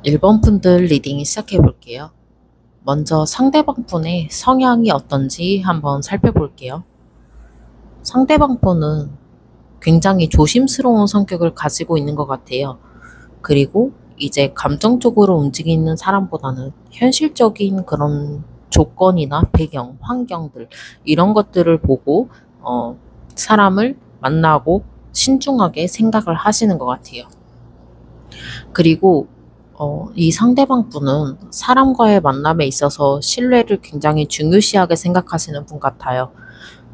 1번 분들 리딩 시작해 볼게요. 먼저 상대방 분의 성향이 어떤지 한번 살펴볼게요. 상대방 분은 굉장히 조심스러운 성격을 가지고 있는 것 같아요. 그리고 이제 감정적으로 움직이는 사람보다는 현실적인 그런 조건이나 배경, 환경들, 이런 것들을 보고, 사람을 만나고 신중하게 생각을 하시는 것 같아요. 그리고 이 상대방 분은 사람과의 만남에 있어서 신뢰를 굉장히 중요시하게 생각하시는 분 같아요.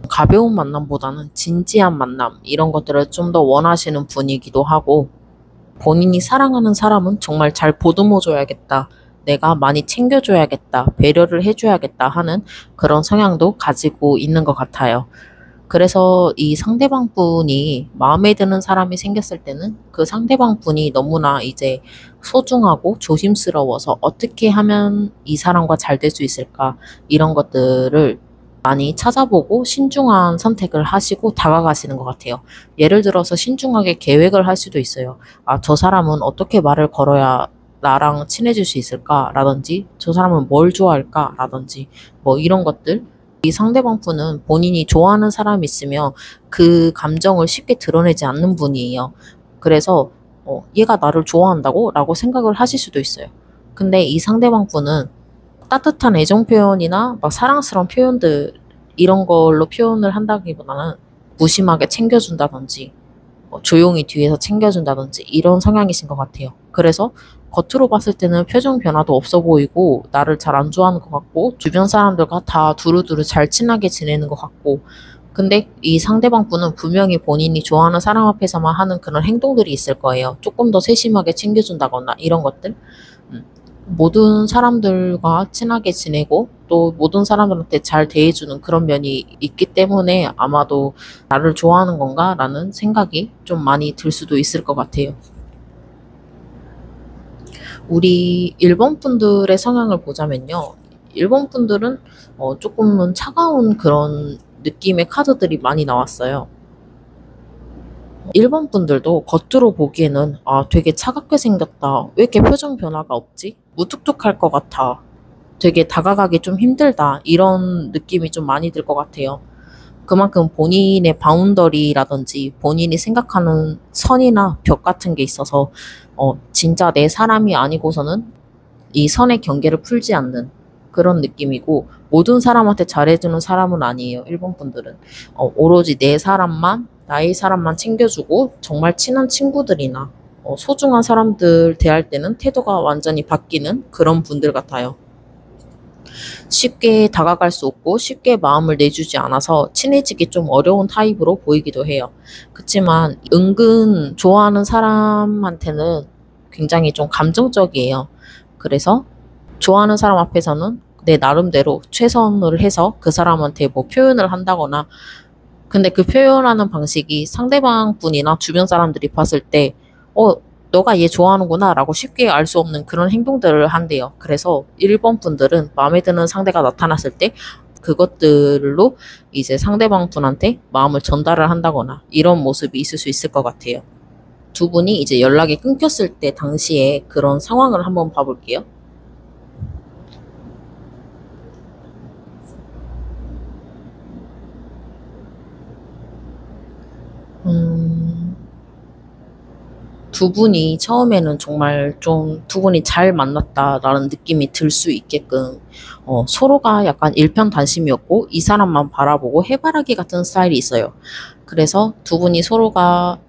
가벼운 만남보다는 진지한 만남, 이런 것들을 좀 더 원하시는 분이기도 하고, 본인이 사랑하는 사람은 정말 잘 보듬어줘야겠다, 내가 많이 챙겨줘야겠다, 배려를 해줘야겠다 하는 그런 성향도 가지고 있는 것 같아요. 그래서 이 상대방 분이 마음에 드는 사람이 생겼을 때는 그 상대방 분이 너무나 이제 소중하고 조심스러워서 어떻게 하면 이 사람과 잘 될 수 있을까, 이런 것들을 많이 찾아보고 신중한 선택을 하시고 다가가시는 것 같아요. 예를 들어서 신중하게 계획을 할 수도 있어요. 아, 저 사람은 어떻게 말을 걸어야 나랑 친해질 수 있을까? 라든지, 저 사람은 뭘 좋아할까? 라든지, 뭐 이런 것들. 이 상대방 분은 본인이 좋아하는 사람이 있으면 그 감정을 쉽게 드러내지 않는 분이에요. 그래서 얘가 나를 좋아한다고? 라고 생각을 하실 수도 있어요. 근데 이 상대방 분은 따뜻한 애정 표현이나 막 사랑스러운 표현들, 이런 걸로 표현을 한다기보다는 무심하게 챙겨준다든지, 조용히 뒤에서 챙겨준다든지, 이런 성향이신 것 같아요. 그래서 겉으로 봤을 때는 표정 변화도 없어 보이고 나를 잘 안 좋아하는 것 같고 주변 사람들과 다 두루두루 잘 친하게 지내는 것 같고, 근데 이 상대방 분은 분명히 본인이 좋아하는 사람 앞에서만 하는 그런 행동들이 있을 거예요. 조금 더 세심하게 챙겨준다거나 이런 것들. 모든 사람들과 친하게 지내고 또 모든 사람들한테 잘 대해주는 그런 면이 있기 때문에 아마도 나를 좋아하는 건가? 라는 생각이 좀 많이 들 수도 있을 것 같아요. 우리 일본 분들의 성향을 보자면요. 일본 분들은 조금은 차가운 그런 느낌의 카드들이 많이 나왔어요. 일본 분들도 겉으로 보기에는 아, 되게 차갑게 생겼다, 왜 이렇게 표정 변화가 없지? 무뚝뚝할 것 같아, 되게 다가가기 좀 힘들다, 이런 느낌이 좀 많이 들 것 같아요. 그만큼 본인의 바운더리라든지 본인이 생각하는 선이나 벽 같은 게 있어서 진짜 내 사람이 아니고서는 이 선의 경계를 풀지 않는 그런 느낌이고, 모든 사람한테 잘해주는 사람은 아니에요. 일본 분들은 오로지 내 사람만, 나의 사람만 챙겨주고 정말 친한 친구들이나 소중한 사람들 대할 때는 태도가 완전히 바뀌는 그런 분들 같아요. 쉽게 다가갈 수 없고 쉽게 마음을 내주지 않아서 친해지기 좀 어려운 타입으로 보이기도 해요. 그치만 은근 좋아하는 사람한테는 굉장히 좀 감정적이에요. 그래서 좋아하는 사람 앞에서는 내 나름대로 최선을 해서 그 사람한테 뭐 표현을 한다거나, 근데 그 표현하는 방식이 상대방 분이나 주변 사람들이 봤을 때, 어, 너가 얘 좋아하는구나 라고 쉽게 알 수 없는 그런 행동들을 한대요. 그래서 일본 분들은 마음에 드는 상대가 나타났을 때 그것들로 이제 상대방 분한테 마음을 전달을 한다거나 이런 모습이 있을 수 있을 것 같아요. 두 분이 이제 연락이 끊겼을 때 당시에 그런 상황을 한번 봐볼게요. 음, 두 분이 처음에는 정말 좀 두 분이 잘 만났다라는 느낌이 들 수 있게끔 서로가 약간 일편단심이었고 이 사람만 바라보고 해바라기 같은 스타일이 있어요. 그래서 두 분이 서로가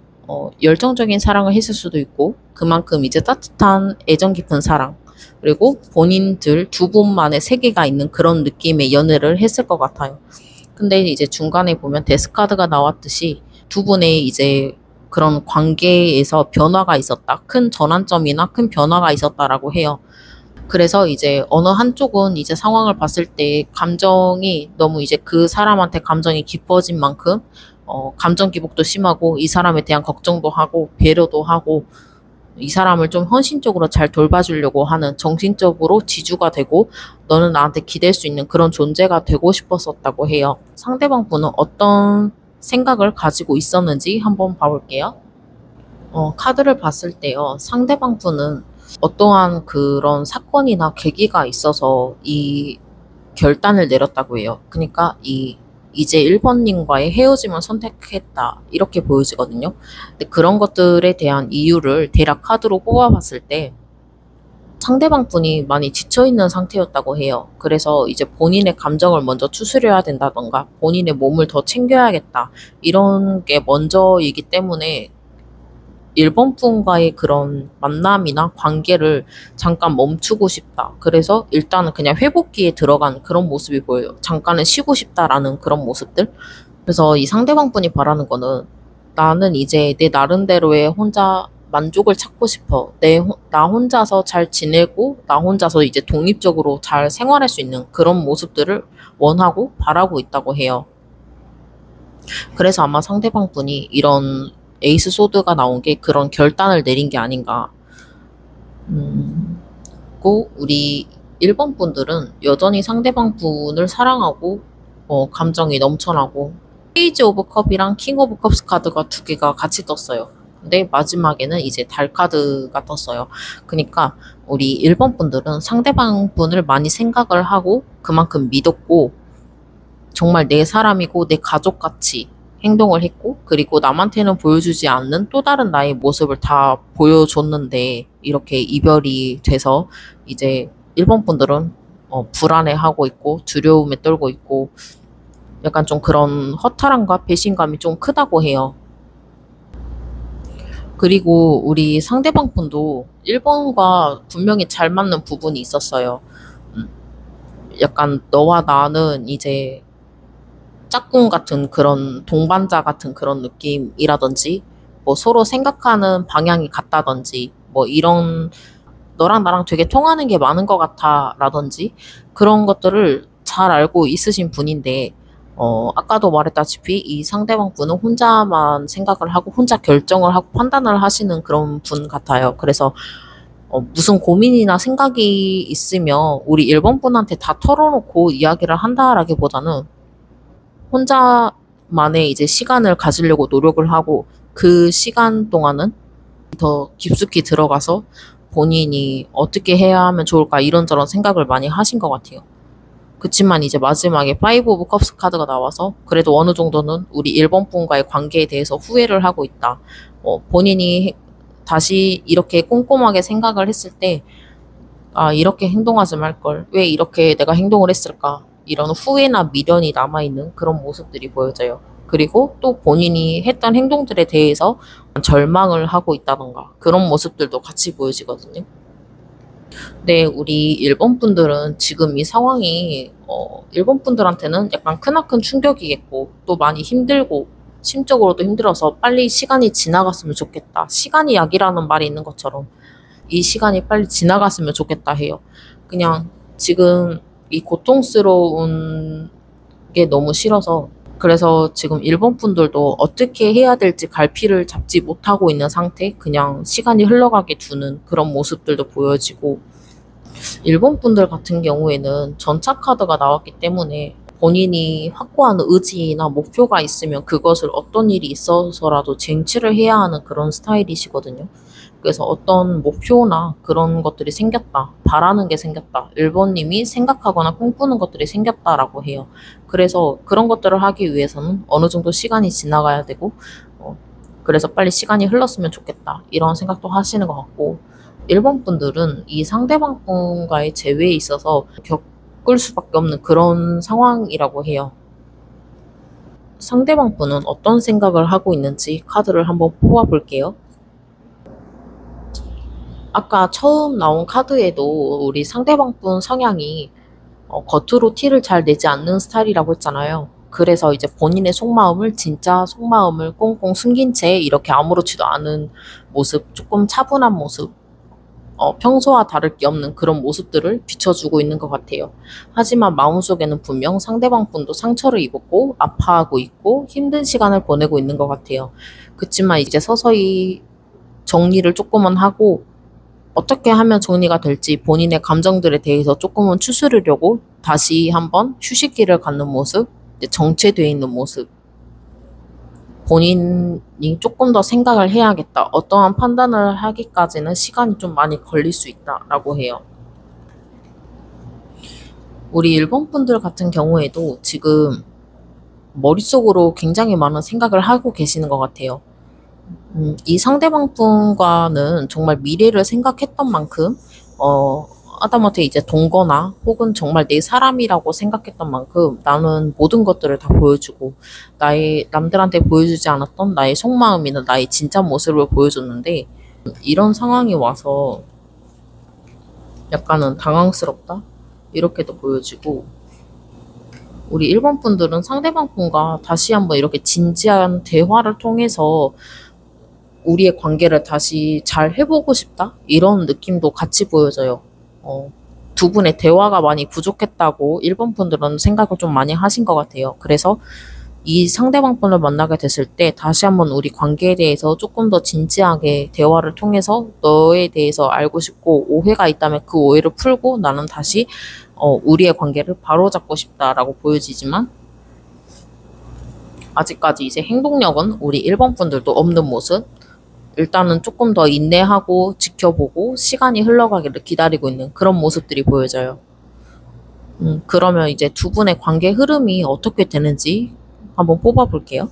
열정적인 사랑을 했을 수도 있고 그만큼 이제 따뜻한 애정 깊은 사랑, 그리고 본인들 두 분만의 세계가 있는 그런 느낌의 연애를 했을 것 같아요. 근데 이제 중간에 보면 데스카드가 나왔듯이 두 분의 이제 그런 관계에서 변화가 있었다, 큰 전환점이나 큰 변화가 있었다라고 해요. 그래서 이제 어느 한쪽은 이제 상황을 봤을 때 감정이 너무 이제 그 사람한테 감정이 깊어진 만큼 감정 기복도 심하고 이 사람에 대한 걱정도 하고 배려도 하고 이 사람을 좀 헌신적으로 잘 돌봐주려고 하는, 정신적으로 지주가 되고 너는 나한테 기댈 수 있는 그런 존재가 되고 싶었었다고 해요. 상대방 분은 어떤 생각을 가지고 있었는지 한번 봐볼게요. 카드를 봤을 때요. 상대방 분은 어떠한 그런 사건이나 계기가 있어서 이 결단을 내렸다고 해요. 그러니까 이제 1번님과의 헤어짐을 선택했다. 이렇게 보여지거든요. 근데 그런 것들에 대한 이유를 대략 카드로 뽑아봤을 때 상대방 분이 많이 지쳐있는 상태였다고 해요. 그래서 이제 본인의 감정을 먼저 추스려야 된다던가 본인의 몸을 더 챙겨야겠다. 이런 게 먼저이기 때문에 일본 분과의 그런 만남이나 관계를 잠깐 멈추고 싶다. 그래서 일단은 그냥 회복기에 들어간 그런 모습이 보여요. 잠깐은 쉬고 싶다라는 그런 모습들. 그래서 이 상대방 분이 바라는 거는 나는 이제 내 나름대로의 혼자 만족을 찾고 싶어. 나 혼자서 잘 지내고, 나 혼자서 이제 독립적으로 잘 생활할 수 있는 그런 모습들을 원하고 바라고 있다고 해요. 그래서 아마 상대방 분이 이런 에이스 소드가 나온 게 그런 결단을 내린 게 아닌가. 고 우리 1번 분들은 여전히 상대방 분을 사랑하고 감정이 넘쳐나고 페이지 오브 컵이랑 킹 오브 컵스 카드가 두 개가 같이 떴어요. 근데 마지막에는 이제 달 카드가 떴어요. 그러니까 우리 1번 분들은 상대방 분을 많이 생각을 하고 그만큼 믿었고 정말 내 사람이고 내 가족같이 행동을 했고 그리고 남한테는 보여주지 않는 또 다른 나의 모습을 다 보여줬는데 이렇게 이별이 돼서 이제 일본 분들은 불안해하고 있고 두려움에 떨고 있고 약간 좀 그런 허탈함과 배신감이 좀 크다고 해요. 그리고 우리 상대방 분도 1번과 분명히 잘 맞는 부분이 있었어요. 음, 약간 너와 나는 이제 짝꿍 같은 그런 동반자 같은 그런 느낌이라든지 뭐 서로 생각하는 방향이 같다든지 뭐 이런 너랑 나랑 되게 통하는 게 많은 것 같아 라든지 그런 것들을 잘 알고 있으신 분인데 아까도 말했다시피 이 상대방 분은 혼자만 생각을 하고 혼자 결정을 하고 판단을 하시는 그런 분 같아요. 그래서 무슨 고민이나 생각이 있으면 우리 일본 분한테 다 털어놓고 이야기를 한다라기보다는 혼자만의 이제 시간을 가지려고 노력을 하고 그 시간 동안은 더 깊숙이 들어가서 본인이 어떻게 해야 하면 좋을까 이런저런 생각을 많이 하신 것 같아요. 그치만 이제 마지막에 파이브 오브 컵스 카드가 나와서 그래도 어느 정도는 우리 일본 분과의 관계에 대해서 후회를 하고 있다. 본인이 다시 이렇게 꼼꼼하게 생각을 했을 때, 아, 이렇게 행동하지 말걸. 왜 이렇게 내가 행동을 했을까? 이런 후회나 미련이 남아있는 그런 모습들이 보여져요. 그리고 또 본인이 했던 행동들에 대해서 절망을 하고 있다던가 그런 모습들도 같이 보여지거든요. 네, 우리 일본 분들은 지금 이 상황이 일본 분들한테는 약간 크나큰 충격이겠고 또 많이 힘들고 심적으로도 힘들어서 빨리 시간이 지나갔으면 좋겠다. 시간이 약이라는 말이 있는 것처럼 이 시간이 빨리 지나갔으면 좋겠다 해요. 그냥 지금 이 고통스러운 게 너무 싫어서 그래서 지금 일본 분들도 어떻게 해야 될지 갈피를 잡지 못하고 있는 상태, 그냥 시간이 흘러가게 두는 그런 모습들도 보여지고 일본 분들 같은 경우에는 전차 카드가 나왔기 때문에 본인이 확고한 의지나 목표가 있으면 그것을 어떤 일이 있어서라도 쟁취를 해야 하는 그런 스타일이시거든요. 그래서 어떤 목표나 그런 것들이 생겼다, 바라는 게 생겼다, 일본님이 생각하거나 꿈꾸는 것들이 생겼다라고 해요. 그래서 그런 것들을 하기 위해서는 어느 정도 시간이 지나가야 되고, 그래서 빨리 시간이 흘렀으면 좋겠다, 이런 생각도 하시는 것 같고, 일본 분들은 이 상대방 분과의 재회에 있어서 겪을 수밖에 없는 그런 상황이라고 해요. 상대방 분은 어떤 생각을 하고 있는지 카드를 한번 뽑아볼게요. 아까 처음 나온 카드에도 우리 상대방 분 성향이 겉으로 티를 잘 내지 않는 스타일이라고 했잖아요. 그래서 이제 본인의 속마음을 진짜 속마음을 꽁꽁 숨긴 채 이렇게 아무렇지도 않은 모습, 조금 차분한 모습, 평소와 다를 게 없는 그런 모습들을 비춰주고 있는 것 같아요. 하지만 마음속에는 분명 상대방 분도 상처를 입었고 아파하고 있고 힘든 시간을 보내고 있는 것 같아요. 그치만 이제 서서히 정리를 조금은 하고 어떻게 하면 정리가 될지 본인의 감정들에 대해서 조금은 추스르려고 다시 한번 휴식기를 갖는 모습, 이제 정체되어 있는 모습 본인이 조금 더 생각을 해야겠다. 어떠한 판단을 하기까지는 시간이 좀 많이 걸릴 수 있다라고 해요. 우리 일본 분들 같은 경우에도 지금 머릿속으로 굉장히 많은 생각을 하고 계시는 것 같아요. 이 상대방 분과는 정말 미래를 생각했던 만큼, 하다못해 이제 동거나 혹은 정말 내 사람이라고 생각했던 만큼 나는 모든 것들을 다 보여주고 남들한테 보여주지 않았던 나의 속마음이나 나의 진짜 모습을 보여줬는데 이런 상황이 와서 약간은 당황스럽다? 이렇게도 보여지고 우리 일본 분들은 상대방 분과 다시 한번 이렇게 진지한 대화를 통해서 우리의 관계를 다시 잘 해보고 싶다? 이런 느낌도 같이 보여져요. 두 분의 대화가 많이 부족했다고 일본 분들은 생각을 좀 많이 하신 것 같아요. 그래서 이 상대방 분을 만나게 됐을 때 다시 한번 우리 관계에 대해서 조금 더 진지하게 대화를 통해서 너에 대해서 알고 싶고 오해가 있다면 그 오해를 풀고 나는 다시 우리의 관계를 바로잡고 싶다라고 보여지지만 아직까지 이제 행동력은 우리 일본 분들도 없는 모습. 일단은 조금 더 인내하고 지켜보고 시간이 흘러가기를 기다리고 있는 그런 모습들이 보여져요. 그러면 이제 두 분의 관계 흐름이 어떻게 되는지 한번 뽑아볼게요.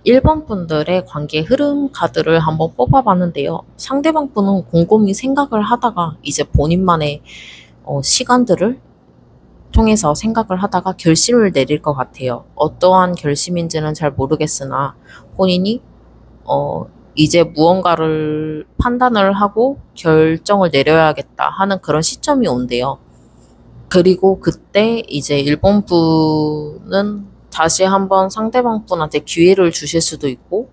1번 분들의 관계 흐름 카드를 한번 뽑아봤는데요. 상대방 분은 곰곰이 생각을 하다가 이제 본인만의 시간들을 통해서 생각을 하다가 결심을 내릴 것 같아요. 어떠한 결심인지는 잘 모르겠으나 본인이 이제 무언가를 판단을 하고 결정을 내려야겠다 하는 그런 시점이 온대요. 그리고 그때 이제 일본 분은 다시 한번 상대방 분한테 기회를 주실 수도 있고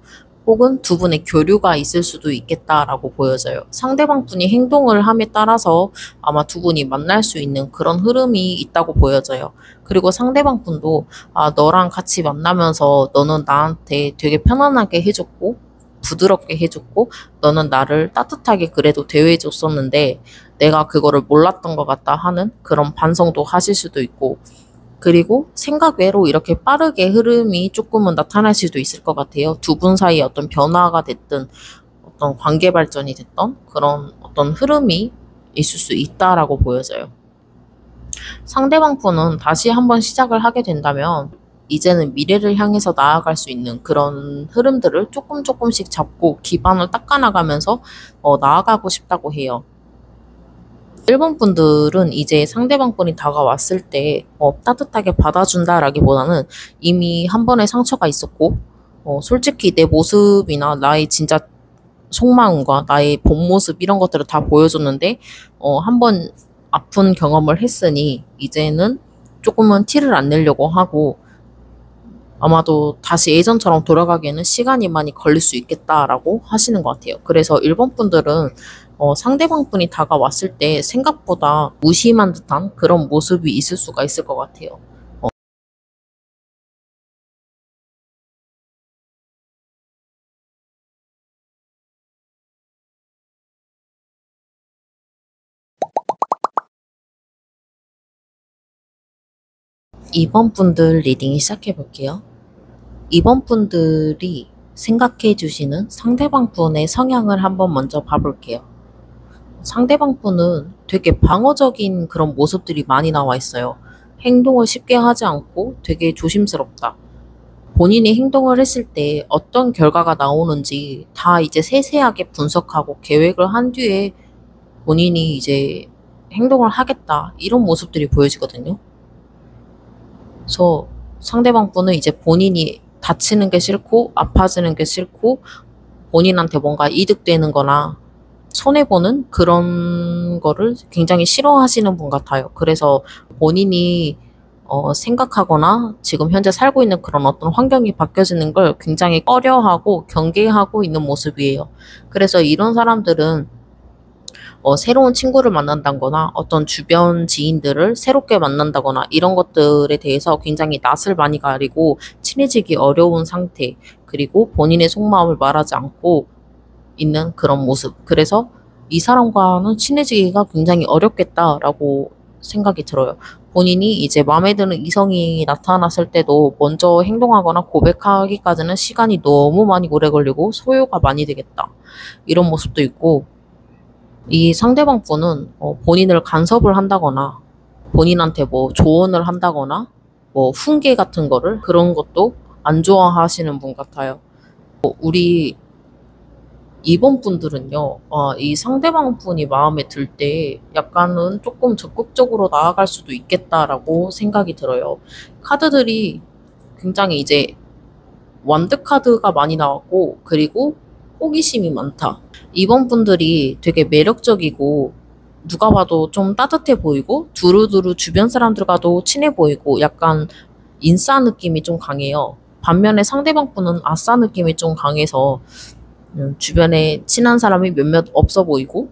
혹은 두 분의 교류가 있을 수도 있겠다라고 보여져요. 상대방 분이 행동을 함에 따라서 아마 두 분이 만날 수 있는 그런 흐름이 있다고 보여져요. 그리고 상대방 분도 너랑 같이 만나면서 너는 나한테 되게 편안하게 해줬고 부드럽게 해줬고 너는 나를 따뜻하게 그래도 대해줬었는데 내가 그거를 몰랐던 것 같다 하는 그런 반성도 하실 수도 있고 그리고 생각 외로 이렇게 빠르게 흐름이 조금은 나타날 수도 있을 것 같아요. 두 분 사이에 어떤 변화가 됐든 어떤 관계 발전이 됐던 그런 어떤 흐름이 있을 수 있다라고 보여져요. 상대방 분은 다시 한번 시작을 하게 된다면 이제는 미래를 향해서 나아갈 수 있는 그런 흐름들을 조금씩 잡고 기반을 닦아나가면서 나아가고 싶다고 해요. 일본 분들은 이제 상대방 분이 다가왔을 때 따뜻하게 받아준다라기보다는 이미 한 번의 상처가 있었고 솔직히 내 모습이나 나의 진짜 속마음과 나의 본 모습 이런 것들을 다 보여줬는데 한 번 아픈 경험을 했으니 이제는 조금은 티를 안 내려고 하고 아마도 다시 예전처럼 돌아가기에는 시간이 많이 걸릴 수 있겠다라고 하시는 것 같아요. 그래서 일본 분들은 상대방 분이 다가왔을 때 생각보다 무심한 듯한 그런 모습이 있을 수가 있을 것 같아요. 이번 분들 리딩 시작해 볼게요. 이번 분들이 생각해 주시는 상대방 분의 성향을 한번 먼저 봐볼게요. 상대방 분은 되게 방어적인 그런 모습들이 많이 나와 있어요. 행동을 쉽게 하지 않고 되게 조심스럽다. 본인이 행동을 했을 때 어떤 결과가 나오는지 다 이제 세세하게 분석하고 계획을 한 뒤에 본인이 이제 행동을 하겠다. 이런 모습들이 보여지거든요. 그래서 상대방 분은 이제 본인이 다치는 게 싫고 아파지는 게 싫고 본인한테 뭔가 이득되는 거나 손해보는 그런 거를 굉장히 싫어하시는 분 같아요. 그래서 본인이 생각하거나 지금 현재 살고 있는 그런 어떤 환경이 바뀌어지는 걸 굉장히 꺼려하고 경계하고 있는 모습이에요. 그래서 이런 사람들은 새로운 친구를 만난다거나 어떤 주변 지인들을 새롭게 만난다거나 이런 것들에 대해서 굉장히 낯을 많이 가리고 친해지기 어려운 상태 그리고 본인의 속마음을 말하지 않고 있는 그런 모습. 그래서 이 사람과는 친해지기가 굉장히 어렵겠다라고 생각이 들어요. 본인이 이제 마음에 드는 이성이 나타났을 때도 먼저 행동하거나 고백하기까지는 시간이 너무 많이 오래 걸리고 소요가 많이 되겠다. 이런 모습도 있고, 이 상대방 분은 본인을 간섭을 한다거나 본인한테 뭐 조언을 한다거나 뭐 훈계 같은 거를 그런 것도 안 좋아하시는 분 같아요. 우리 이번 분들은요, 이 상대방 분이 마음에 들 때 약간은 조금 적극적으로 나아갈 수도 있겠다라고 생각이 들어요. 카드들이 굉장히 이제 완드 카드가 많이 나왔고, 그리고 호기심이 많다. 이번 분들이 되게 매력적이고, 누가 봐도 좀 따뜻해 보이고, 두루두루 주변 사람들과도 친해 보이고, 약간 인싸 느낌이 좀 강해요. 반면에 상대방 분은 아싸 느낌이 좀 강해서, 주변에 친한 사람이 몇몇 없어 보이고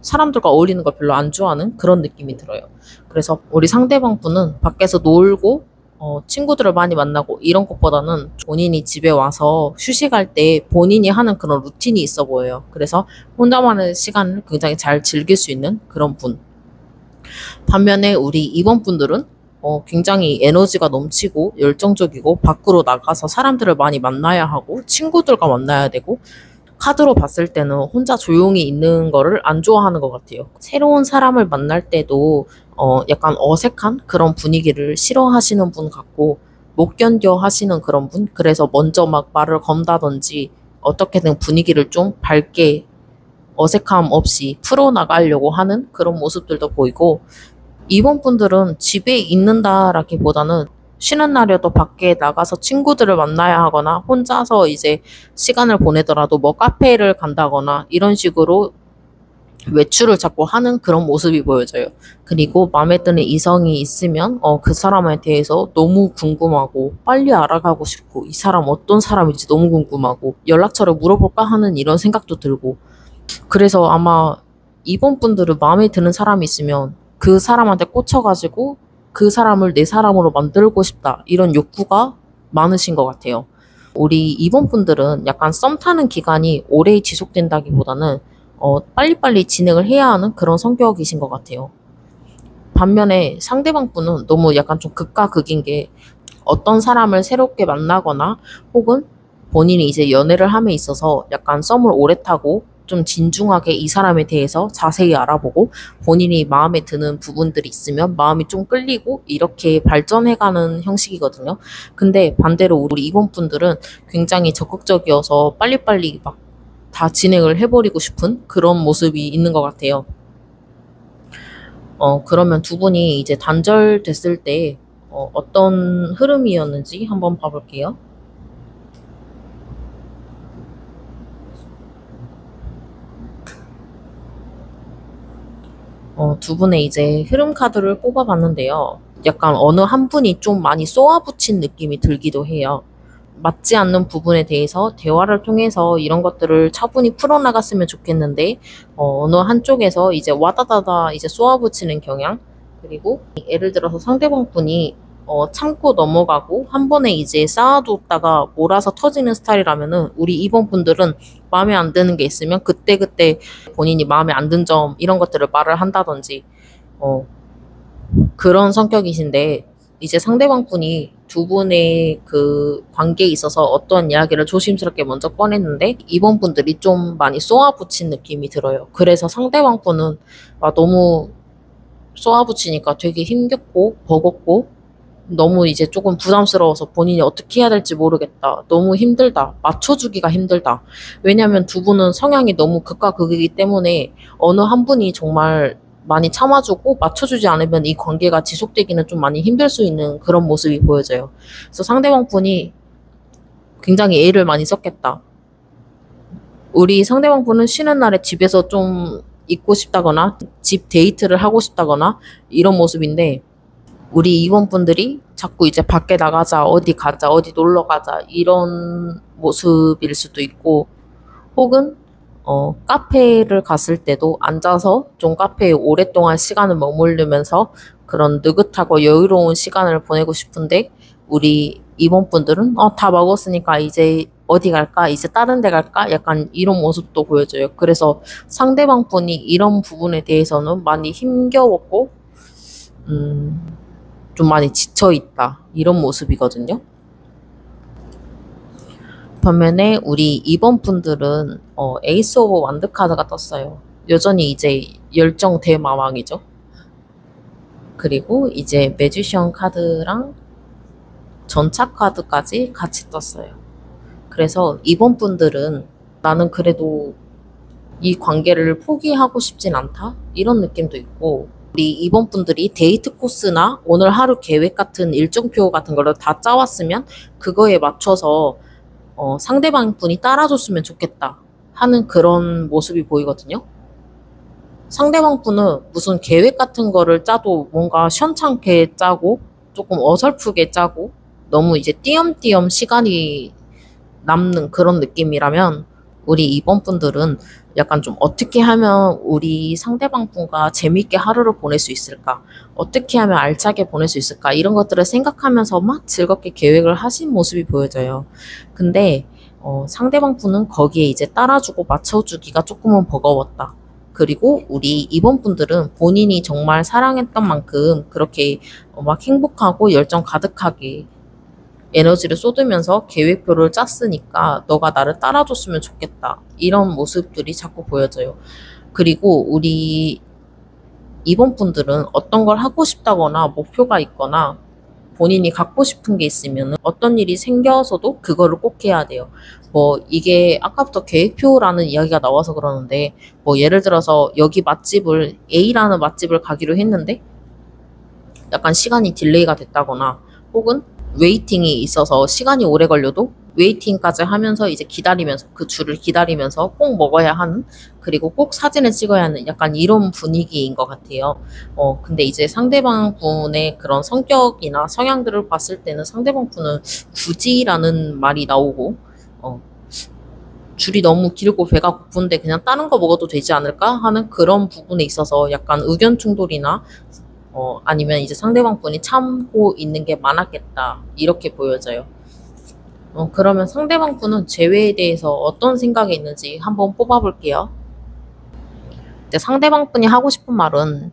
사람들과 어울리는 걸 별로 안 좋아하는 그런 느낌이 들어요. 그래서 우리 상대방 분은 밖에서 놀고 친구들을 많이 만나고 이런 것보다는 본인이 집에 와서 휴식할 때 본인이 하는 그런 루틴이 있어 보여요. 그래서 혼자만의 시간을 굉장히 잘 즐길 수 있는 그런 분. 반면에 우리 이번 분들은 굉장히 에너지가 넘치고 열정적이고 밖으로 나가서 사람들을 많이 만나야 하고 친구들과 만나야 되고 카드로 봤을 때는 혼자 조용히 있는 거를 안 좋아하는 것 같아요. 새로운 사람을 만날 때도 약간 어색한 그런 분위기를 싫어하시는 분 같고 못 견뎌 하시는 그런 분. 그래서 먼저 막 말을 건다든지 어떻게든 분위기를 좀 밝게 어색함 없이 풀어나가려고 하는 그런 모습들도 보이고 이번 분들은 집에 있는다라기보다는 쉬는 날에도 밖에 나가서 친구들을 만나야 하거나 혼자서 이제 시간을 보내더라도 뭐 카페를 간다거나 이런 식으로 외출을 자꾸 하는 그런 모습이 보여져요. 그리고 마음에 드는 이성이 있으면 그 사람에 대해서 너무 궁금하고 빨리 알아가고 싶고 이 사람 어떤 사람인지 너무 궁금하고 연락처를 물어볼까 하는 이런 생각도 들고 그래서 아마 이번 분들은 마음에 드는 사람이 있으면 그 사람한테 꽂혀가지고 그 사람을 내 사람으로 만들고 싶다. 이런 욕구가 많으신 것 같아요. 우리 이번 분들은 약간 썸 타는 기간이 오래 지속된다기보다는 빨리빨리 진행을 해야 하는 그런 성격이신 것 같아요. 반면에 상대방 분은 너무 약간 좀 극과 극인 게 어떤 사람을 새롭게 만나거나 혹은 본인이 이제 연애를 함에 있어서 약간 썸을 오래 타고 좀 진중하게 이 사람에 대해서 자세히 알아보고 본인이 마음에 드는 부분들이 있으면 마음이 좀 끌리고 이렇게 발전해가는 형식이거든요. 근데 반대로 우리 이번 분들은 굉장히 적극적이어서 빨리빨리 막 다 진행을 해버리고 싶은 그런 모습이 있는 것 같아요. 그러면 두 분이 이제 단절됐을 때 어떤 흐름이었는지 한번 봐볼게요. 두 분의 이제 흐름 카드를 뽑아봤는데요. 약간 어느 한 분이 좀 많이 쏘아붙인 느낌이 들기도 해요. 맞지 않는 부분에 대해서 대화를 통해서 이런 것들을 차분히 풀어나갔으면 좋겠는데, 어느 한쪽에서 이제 와다다다 이제 쏘아붙이는 경향, 그리고 예를 들어서 상대방 분이 참고 넘어가고 한 번에 이제 쌓아두다가 몰아서 터지는 스타일이라면은 우리 이번 분들은 마음에 안 드는 게 있으면 그때그때 본인이 마음에 안 든 점 이런 것들을 말을 한다든지 어, 그런 성격이신데 이제 상대방 분이 두 분의 그 관계에 있어서 어떤 이야기를 조심스럽게 먼저 꺼냈는데 이번 분들이 좀 많이 쏘아붙인 느낌이 들어요. 그래서 상대방 분은 너무 쏘아붙이니까 되게 힘겹고 버겁고 너무 이제 조금 부담스러워서 본인이 어떻게 해야 될지 모르겠다. 너무 힘들다. 맞춰주기가 힘들다. 왜냐하면 두 분은 성향이 너무 극과 극이기 때문에 어느 한 분이 정말 많이 참아주고 맞춰주지 않으면 이 관계가 지속되기는 좀 많이 힘들 수 있는 그런 모습이 보여져요. 그래서 상대방 분이 굉장히 애를 많이 썼겠다. 우리 상대방 분은 쉬는 날에 집에서 좀 있고 싶다거나 집 데이트를 하고 싶다거나 이런 모습인데 우리 임원분들이 자꾸 이제 밖에 나가자, 어디 가자, 어디 놀러 가자, 이런 모습일 수도 있고, 혹은, 카페를 갔을 때도 앉아서 좀 카페에 오랫동안 시간을 머무르면서 그런 느긋하고 여유로운 시간을 보내고 싶은데, 우리 임원분들은, 다 먹었으니까 이제 어디 갈까? 이제 다른 데 갈까? 약간 이런 모습도 보여져요. 그래서 상대방 분이 이런 부분에 대해서는 많이 힘겨웠고, 좀 많이 지쳐있다. 이런 모습이거든요. 반면에 우리 2번 분들은 에이스 오브 완드 카드가 떴어요. 여전히 이제 열정 대마왕이죠. 그리고 이제 매지션 카드랑 전차 카드까지 같이 떴어요. 그래서 2번 분들은 나는 그래도 이 관계를 포기하고 싶진 않다? 이런 느낌도 있고, 우리 2번 분들이 데이트 코스나 오늘 하루 계획 같은 일정표 같은 거를 다 짜왔으면 그거에 맞춰서 상대방 분이 따라줬으면 좋겠다 하는 그런 모습이 보이거든요. 상대방 분은 무슨 계획 같은 거를 짜도 뭔가 시원찮게 짜고 조금 어설프게 짜고 너무 이제 띄엄띄엄 시간이 남는 그런 느낌이라면 우리 2번 분들은 약간 좀 어떻게 하면 우리 상대방 분과 재밌게 하루를 보낼 수 있을까? 어떻게 하면 알차게 보낼 수 있을까? 이런 것들을 생각하면서 막 즐겁게 계획을 하신 모습이 보여져요. 근데 상대방 분은 거기에 이제 따라주고 맞춰주기가 조금은 버거웠다. 그리고 우리 2번 분들은 본인이 정말 사랑했던 만큼 그렇게 막 행복하고 열정 가득하게 에너지를 쏟으면서 계획표를 짰으니까 너가 나를 따라줬으면 좋겠다. 이런 모습들이 자꾸 보여져요. 그리고 우리 2번 분들은 어떤 걸 하고 싶다거나 목표가 있거나 본인이 갖고 싶은 게 있으면 어떤 일이 생겨서도 그거를 꼭 해야 돼요. 뭐 이게 아까부터 계획표라는 이야기가 나와서 그러는데 뭐 예를 들어서 여기 맛집을 A라는 맛집을 가기로 했는데 약간 시간이 딜레이가 됐다거나 혹은 웨이팅이 있어서 시간이 오래 걸려도 웨이팅까지 하면서 이제 기다리면서 그 줄을 기다리면서 꼭 먹어야 하는 그리고 꼭 사진을 찍어야 하는 약간 이런 분위기인 것 같아요. 근데 이제 상대방 분의 그런 성격이나 성향들을 봤을 때는 상대방 분은 굳이라는 말이 나오고 줄이 너무 길고 배가 고픈데 그냥 다른 거 먹어도 되지 않을까 하는 그런 부분에 있어서 약간 의견 충돌이나 아니면 이제 상대방 분이 참고 있는 게 많았겠다. 이렇게 보여져요. 그러면 상대방 분은 재회에 대해서 어떤 생각이 있는지 한번 뽑아볼게요. 근데 상대방 분이 하고 싶은 말은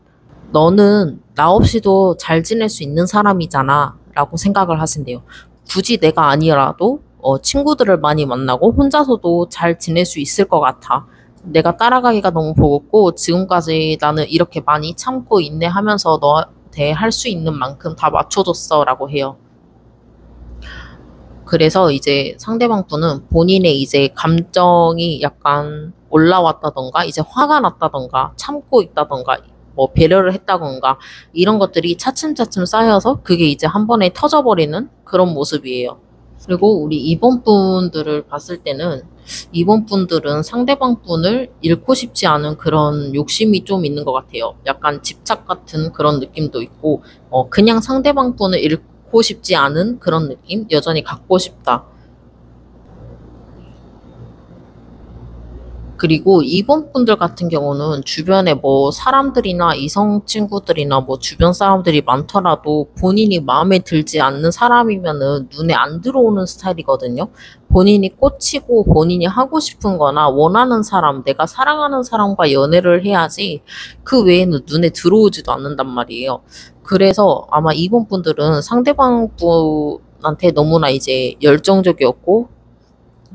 너는 나 없이도 잘 지낼 수 있는 사람이잖아 라고 생각을 하신대요. 굳이 내가 아니라도 친구들을 많이 만나고 혼자서도 잘 지낼 수 있을 것 같아. 내가 따라가기가 너무 버겁고 지금까지 나는 이렇게 많이 참고 인내하면서 너한테 할 수 있는 만큼 다 맞춰줬어 라고 해요. 그래서 이제 상대방 분은 본인의 이제 감정이 약간 올라왔다던가 이제 화가 났다던가 참고 있다던가 뭐 배려를 했다던가 이런 것들이 차츰차츰 쌓여서 그게 이제 한 번에 터져버리는 그런 모습이에요. 그리고 우리 2번 분들을 봤을 때는 2번 분들은 상대방 분을 잃고 싶지 않은 그런 욕심이 좀 있는 것 같아요. 약간 집착 같은 그런 느낌도 있고, 그냥 상대방 분을 잃고 싶지 않은 그런 느낌? 여전히 갖고 싶다. 그리고 2번 분들 같은 경우는 주변에 뭐 사람들이나 이성 친구들이나 뭐 주변 사람들이 많더라도 본인이 마음에 들지 않는 사람이면은 눈에 안 들어오는 스타일이거든요. 본인이 꽂히고 본인이 하고 싶은 거나 원하는 사람, 내가 사랑하는 사람과 연애를 해야지 그 외에는 눈에 들어오지도 않는단 말이에요. 그래서 아마 2번 분들은 상대방 분한테 너무나 이제 열정적이었고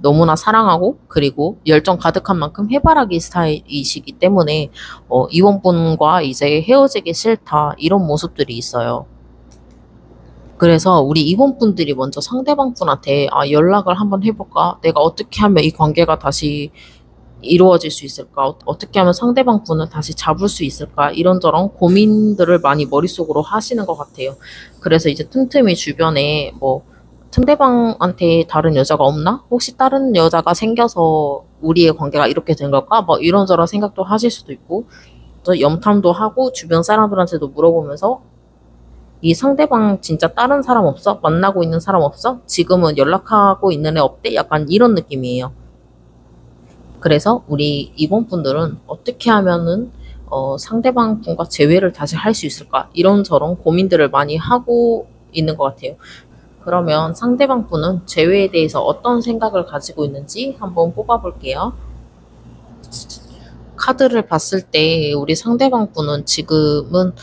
너무나 사랑하고 그리고 열정 가득한 만큼 해바라기 스타일이시기 때문에 이원분과 이제 헤어지기 싫다 이런 모습들이 있어요. 그래서 우리 이원분들이 먼저 상대방 분한테 연락을 한번 해볼까? 내가 어떻게 하면 이 관계가 다시 이루어질 수 있을까? 어떻게 하면 상대방 분을 다시 잡을 수 있을까? 이런저런 고민들을 많이 머릿속으로 하시는 것 같아요. 그래서 이제 틈틈이 주변에 뭐 상대방한테 다른 여자가 없나? 혹시 다른 여자가 생겨서 우리의 관계가 이렇게 된 걸까? 뭐 이런저런 생각도 하실 수도 있고, 또 염탐도 하고 주변 사람들한테도 물어보면서 이 상대방 진짜 다른 사람 없어? 만나고 있는 사람 없어? 지금은 연락하고 있는 애 없대? 약간 이런 느낌이에요. 그래서 우리 이번 분들은 어떻게 하면은 상대방 분과 재회를 다시 할 수 있을까? 이런저런 고민들을 많이 하고 있는 것 같아요. 그러면 상대방 분은 재회에 대해서 어떤 생각을 가지고 있는지 한번 뽑아볼게요. 카드를 봤을 때 우리 상대방 분은 지금은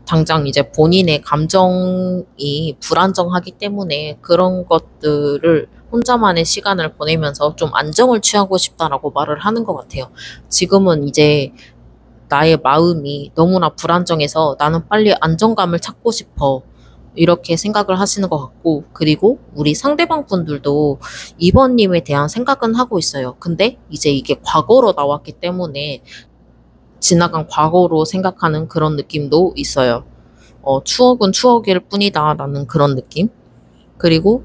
당장 이제 본인의 감정이 불안정하기 때문에 그런 것들을 혼자만의 시간을 보내면서 좀 안정을 취하고 싶다라고 말을 하는 것 같아요. 지금은 이제 나의 마음이 너무나 불안정해서 나는 빨리 안정감을 찾고 싶어. 이렇게 생각을 하시는 것 같고, 그리고 우리 상대방 분들도 2번님에 대한 생각은 하고 있어요. 근데 이제 이게 과거로 나왔기 때문에 지나간 과거로 생각하는 그런 느낌도 있어요. 추억은 추억일 뿐이다 라는 그런 느낌. 그리고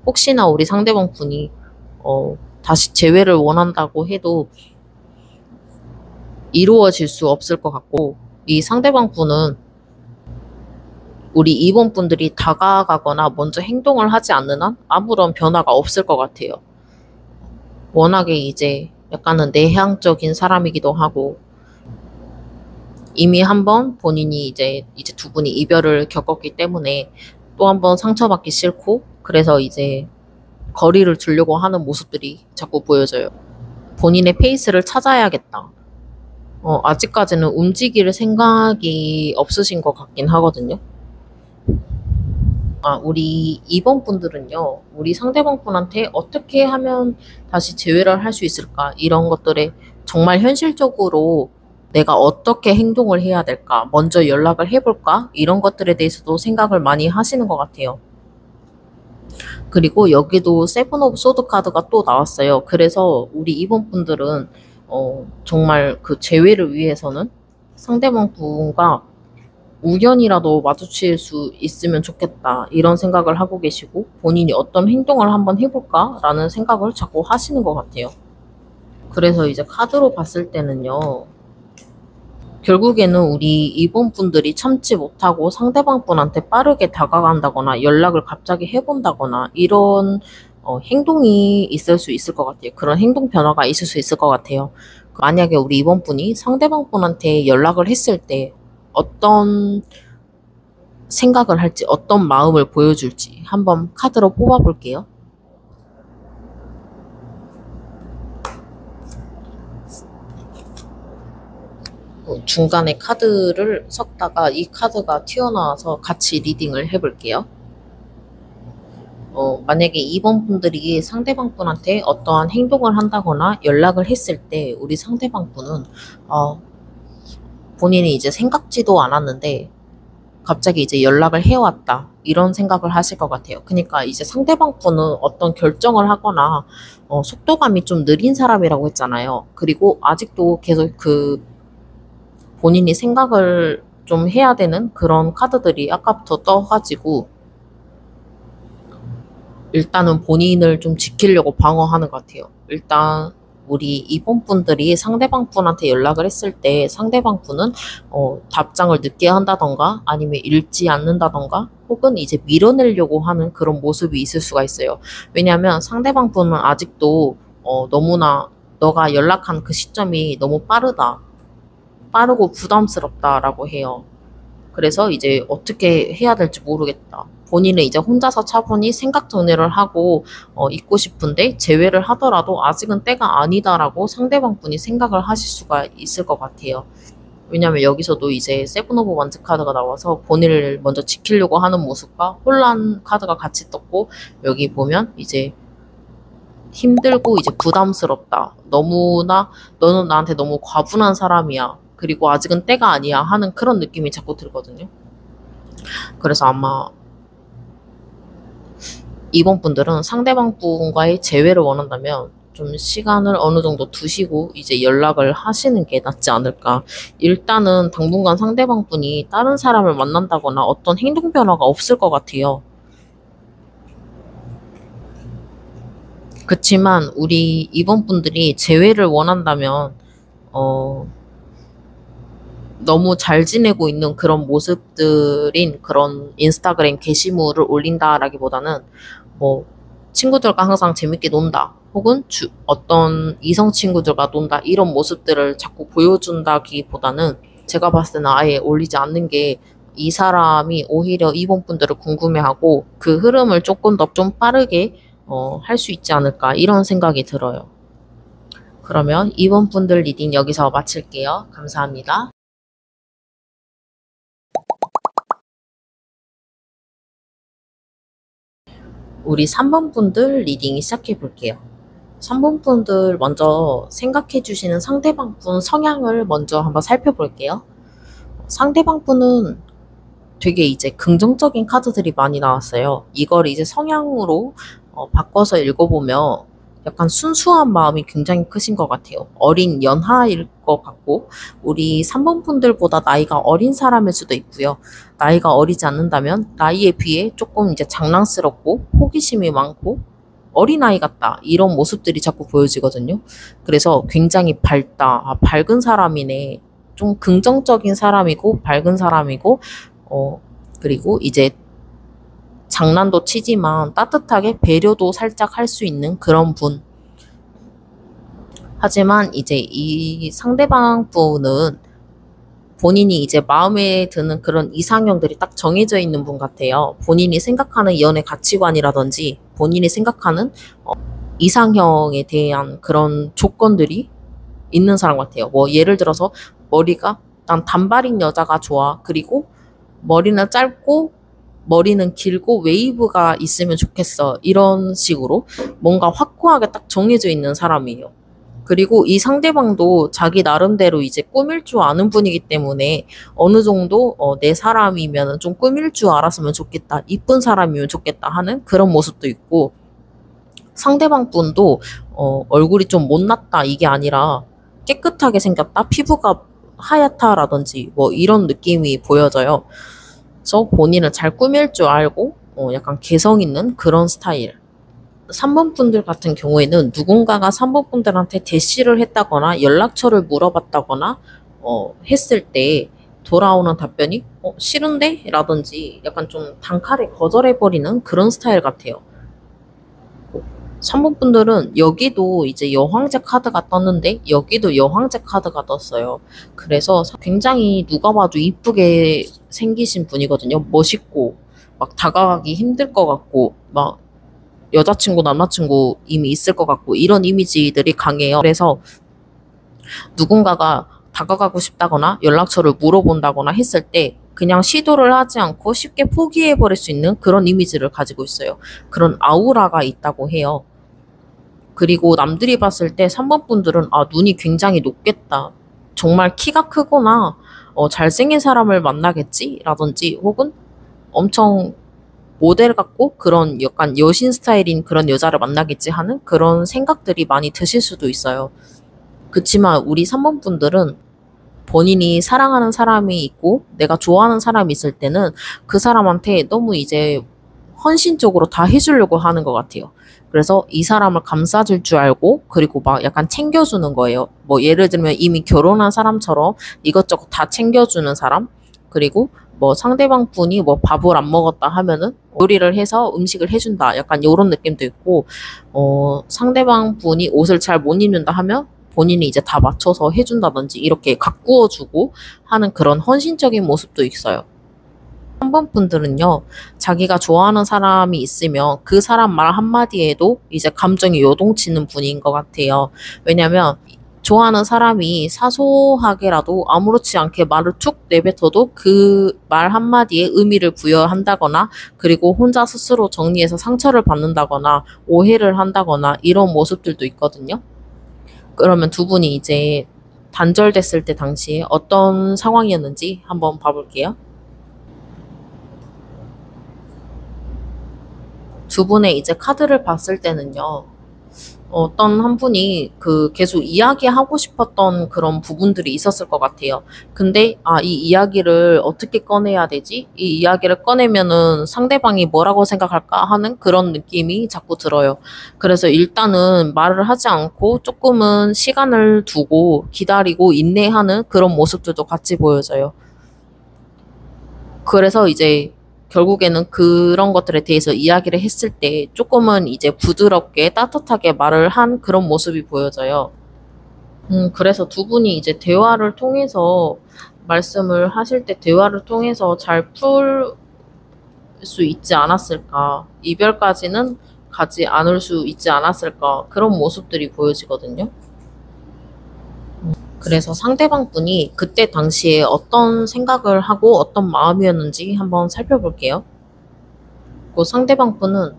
혹시나 우리 상대방 분이 다시 재회를 원한다고 해도 이루어질 수 없을 것 같고, 이 상대방 분은 우리 2번 분들이 다가가거나 먼저 행동을 하지 않는 한 아무런 변화가 없을 것 같아요. 워낙에 이제 약간은 내향적인 사람이기도 하고, 이미 한번 본인이 이제 두 분이 이별을 겪었기 때문에 또 한번 상처받기 싫고, 그래서 이제 거리를 두려고 하는 모습들이 자꾸 보여져요. 본인의 페이스를 찾아야겠다. 아직까지는 움직일 생각이 없으신 것 같긴 하거든요. 우리 2번 분들은요, 우리 상대방 분한테 어떻게 하면 다시 재회를 할 수 있을까? 이런 것들에 정말 현실적으로 내가 어떻게 행동을 해야 될까? 먼저 연락을 해볼까? 이런 것들에 대해서도 생각을 많이 하시는 것 같아요. 그리고 여기도 세븐 오브 소드 카드가 또 나왔어요. 그래서 우리 2번 분들은 정말 그 재회를 위해서는 상대방 분과 우연이라도 마주칠 수 있으면 좋겠다 이런 생각을 하고 계시고, 본인이 어떤 행동을 한번 해볼까 라는 생각을 자꾸 하시는 것 같아요. 그래서 이제 카드로 봤을 때는요, 결국에는 우리 이번 분들이 참지 못하고 상대방 분한테 빠르게 다가간다거나 연락을 갑자기 해본다거나 이런 행동이 있을 수 있을 것 같아요. 그런 행동 변화가 있을 수 있을 것 같아요. 만약에 우리 이번 분이 상대방 분한테 연락을 했을 때 어떤 생각을 할지, 어떤 마음을 보여줄지 한번 카드로 뽑아볼게요. 중간에 카드를 섞다가 이 카드가 튀어나와서 같이 리딩을 해볼게요. 만약에 2번 분들이 상대방 분한테 어떠한 행동을 한다거나 연락을 했을 때 우리 상대방 분은 본인이 이제 생각지도 않았는데 갑자기 이제 연락을 해왔다 이런 생각을 하실 것 같아요. 그러니까 이제 상대방 분은 어떤 결정을 하거나 속도감이 좀 느린 사람이라고 했잖아요. 그리고 아직도 계속 그 본인이 생각을 좀 해야 되는 그런 카드들이 아까부터 떠가지고 일단은 본인을 좀 지키려고 방어하는 것 같아요. 일단 우리 이번 분들이 상대방 분한테 연락을 했을 때 상대방 분은 답장을 늦게 한다던가 아니면 읽지 않는다던가 혹은 이제 밀어내려고 하는 그런 모습이 있을 수가 있어요. 왜냐하면 상대방 분은 아직도 너무나 너가 연락한 그 시점이 너무 빠르고 부담스럽다라고 해요. 그래서 이제 어떻게 해야 될지 모르겠다. 본인은 이제 혼자서 차분히 생각 정리를 하고 있고 싶은데 재회를 하더라도 아직은 때가 아니다라고 상대방 분이 생각을 하실 수가 있을 것 같아요. 왜냐면 여기서도 이제 세븐 오브 원즈 카드가 나와서 본인을 먼저 지키려고 하는 모습과 혼란 카드가 같이 떴고, 여기 보면 이제 힘들고 이제 부담스럽다. 너무나 너는 나한테 너무 과분한 사람이야. 그리고 아직은 때가 아니야 하는 그런 느낌이 자꾸 들거든요. 그래서 아마 이번 분들은 상대방 분과의 재회를 원한다면 좀 시간을 어느 정도 두시고 이제 연락을 하시는 게 낫지 않을까. 일단은 당분간 상대방 분이 다른 사람을 만난다거나 어떤 행동 변화가 없을 것 같아요. 그치만 우리 이번 분들이 재회를 원한다면 너무 잘 지내고 있는 그런 모습들인 그런 인스타그램 게시물을 올린다라기보다는 뭐 친구들과 항상 재밌게 논다 혹은 어떤 이성 친구들과 논다 이런 모습들을 자꾸 보여준다기보다는 제가 봤을 때는 아예 올리지 않는 게 이 사람이 오히려 이번 분들을 궁금해하고 그 흐름을 조금 더 좀 빠르게 할 수 있지 않을까 이런 생각이 들어요. 그러면 이번 분들 리딩 여기서 마칠게요. 감사합니다. 우리 3번 분들 리딩 시작해 볼게요. 3번 분들 먼저 생각해 주시는 상대방 분 성향을 먼저 한번 살펴볼게요. 상대방 분은 되게 이제 긍정적인 카드들이 많이 나왔어요. 이걸 이제 성향으로 바꿔서 읽어보면 약간 순수한 마음이 굉장히 크신 것 같아요. 어린 연하일 것 같고, 우리 3번 분들보다 나이가 어린 사람일 수도 있고요. 나이가 어리지 않는다면 나이에 비해 조금 이제 장난스럽고 호기심이 많고 어린아이 같다, 이런 모습들이 자꾸 보여지거든요. 그래서 굉장히 밝은 사람이네. 좀 긍정적인 사람이고 밝은 사람이고, 그리고 이제 장난도 치지만 따뜻하게 배려도 살짝 할 수 있는 그런 분. 하지만 이제 이 상대방 분은 본인이 이제 마음에 드는 그런 이상형들이 딱 정해져 있는 분 같아요. 본인이 생각하는 연애 가치관이라든지 본인이 생각하는 이상형에 대한 그런 조건들이 있는 사람 같아요. 뭐 예를 들어서 머리가 난 단발인 여자가 좋아. 그리고 머리는 짧고 머리는 길고 웨이브가 있으면 좋겠어. 이런 식으로 뭔가 확고하게 딱 정해져 있는 사람이에요. 그리고 이 상대방도 자기 나름대로 이제 꾸밀 줄 아는 분이기 때문에 어느 정도 내 사람이면 좀 꾸밀 줄 알았으면 좋겠다. 이쁜 사람이면 좋겠다 하는 그런 모습도 있고, 상대방 분도 얼굴이 좀 못났다 이게 아니라 깨끗하게 생겼다. 피부가 하얗다라든지 뭐 이런 느낌이 보여져요. 그래서 본인은 잘 꾸밀 줄 알고 약간 개성 있는 그런 스타일. 3번 분들 같은 경우에는 누군가가 3번 분들한테 대시를 했다거나 연락처를 물어봤다거나 했을 때 돌아오는 답변이 싫은데? 라든지 약간 좀 단칼에 거절해버리는 그런 스타일 같아요. 3번 분들은 여기도 이제 여황제 카드가 떴는데 여기도 여황제 카드가 떴어요. 그래서 굉장히 누가 봐도 이쁘게 생기신 분이거든요. 멋있고 막 다가가기 힘들 것 같고 막 여자친구 남자친구 이미 있을 것 같고 이런 이미지들이 강해요. 그래서 누군가가 다가가고 싶다거나 연락처를 물어본다거나 했을 때 그냥 시도를 하지 않고 쉽게 포기해버릴 수 있는 그런 이미지를 가지고 있어요. 그런 아우라가 있다고 해요. 그리고 남들이 봤을 때 3번 분들은 눈이 굉장히 높겠다. 정말 키가 크거나 잘생긴 사람을 만나겠지? 라든지 혹은 엄청 모델 같고 그런 약간 여신 스타일인 그런 여자를 만나겠지 하는 그런 생각들이 많이 드실 수도 있어요. 그치만 우리 3번 분들은 본인이 사랑하는 사람이 있고 내가 좋아하는 사람이 있을 때는 그 사람한테 너무 이제 헌신적으로 다 해주려고 하는 것 같아요. 그래서 이 사람을 감싸줄 줄 알고 그리고 막 약간 챙겨주는 거예요. 뭐 예를 들면 이미 결혼한 사람처럼 이것저것 다 챙겨주는 사람. 그리고 뭐 상대방 분이 뭐 밥을 안 먹었다 하면은 요리를 해서 음식을 해준다. 약간 요런 느낌도 있고, 상대방 분이 옷을 잘 못 입는다 하면 본인이 이제 다 맞춰서 해준다든지 이렇게 가꾸어주고 하는 그런 헌신적인 모습도 있어요. 3번 분들은요, 자기가 좋아하는 사람이 있으면 그 사람 말 한마디에도 이제 감정이 요동치는 분인 것 같아요. 왜냐면 좋아하는 사람이 사소하게라도 아무렇지 않게 말을 툭 내뱉어도 그 말 한마디에 의미를 부여한다거나 그리고 혼자 스스로 정리해서 상처를 받는다거나 오해를 한다거나 이런 모습들도 있거든요. 그러면 두 분이 이제 단절됐을 때 당시에 어떤 상황이었는지 한번 봐볼게요. 두 분의 이제 카드를 봤을 때는요. 어떤 한 분이 계속 이야기하고 싶었던 그런 부분들이 있었을 것 같아요. 근데, 이 이야기를 어떻게 꺼내야 되지? 이 이야기를 꺼내면은 상대방이 뭐라고 생각할까 하는 그런 느낌이 자꾸 들어요. 그래서 일단은 말을 하지 않고 조금은 시간을 두고 기다리고 인내하는 그런 모습들도 같이 보여져요. 그래서 이제 결국에는 그런 것들에 대해서 이야기를 했을 때 조금은 이제 부드럽게 따뜻하게 말을 한 그런 모습이 보여져요. 그래서 두 분이 이제 대화를 통해서 말씀을 하실 때 대화를 통해서 잘 풀 수 있지 않았을까. 이별까지는 가지 않을 수 있지 않았을까. 그런 모습들이 보여지거든요. 그래서 상대방 분이 그때 당시에 어떤 생각을 하고 어떤 마음이었는지 한번 살펴볼게요. 그 상대방 분은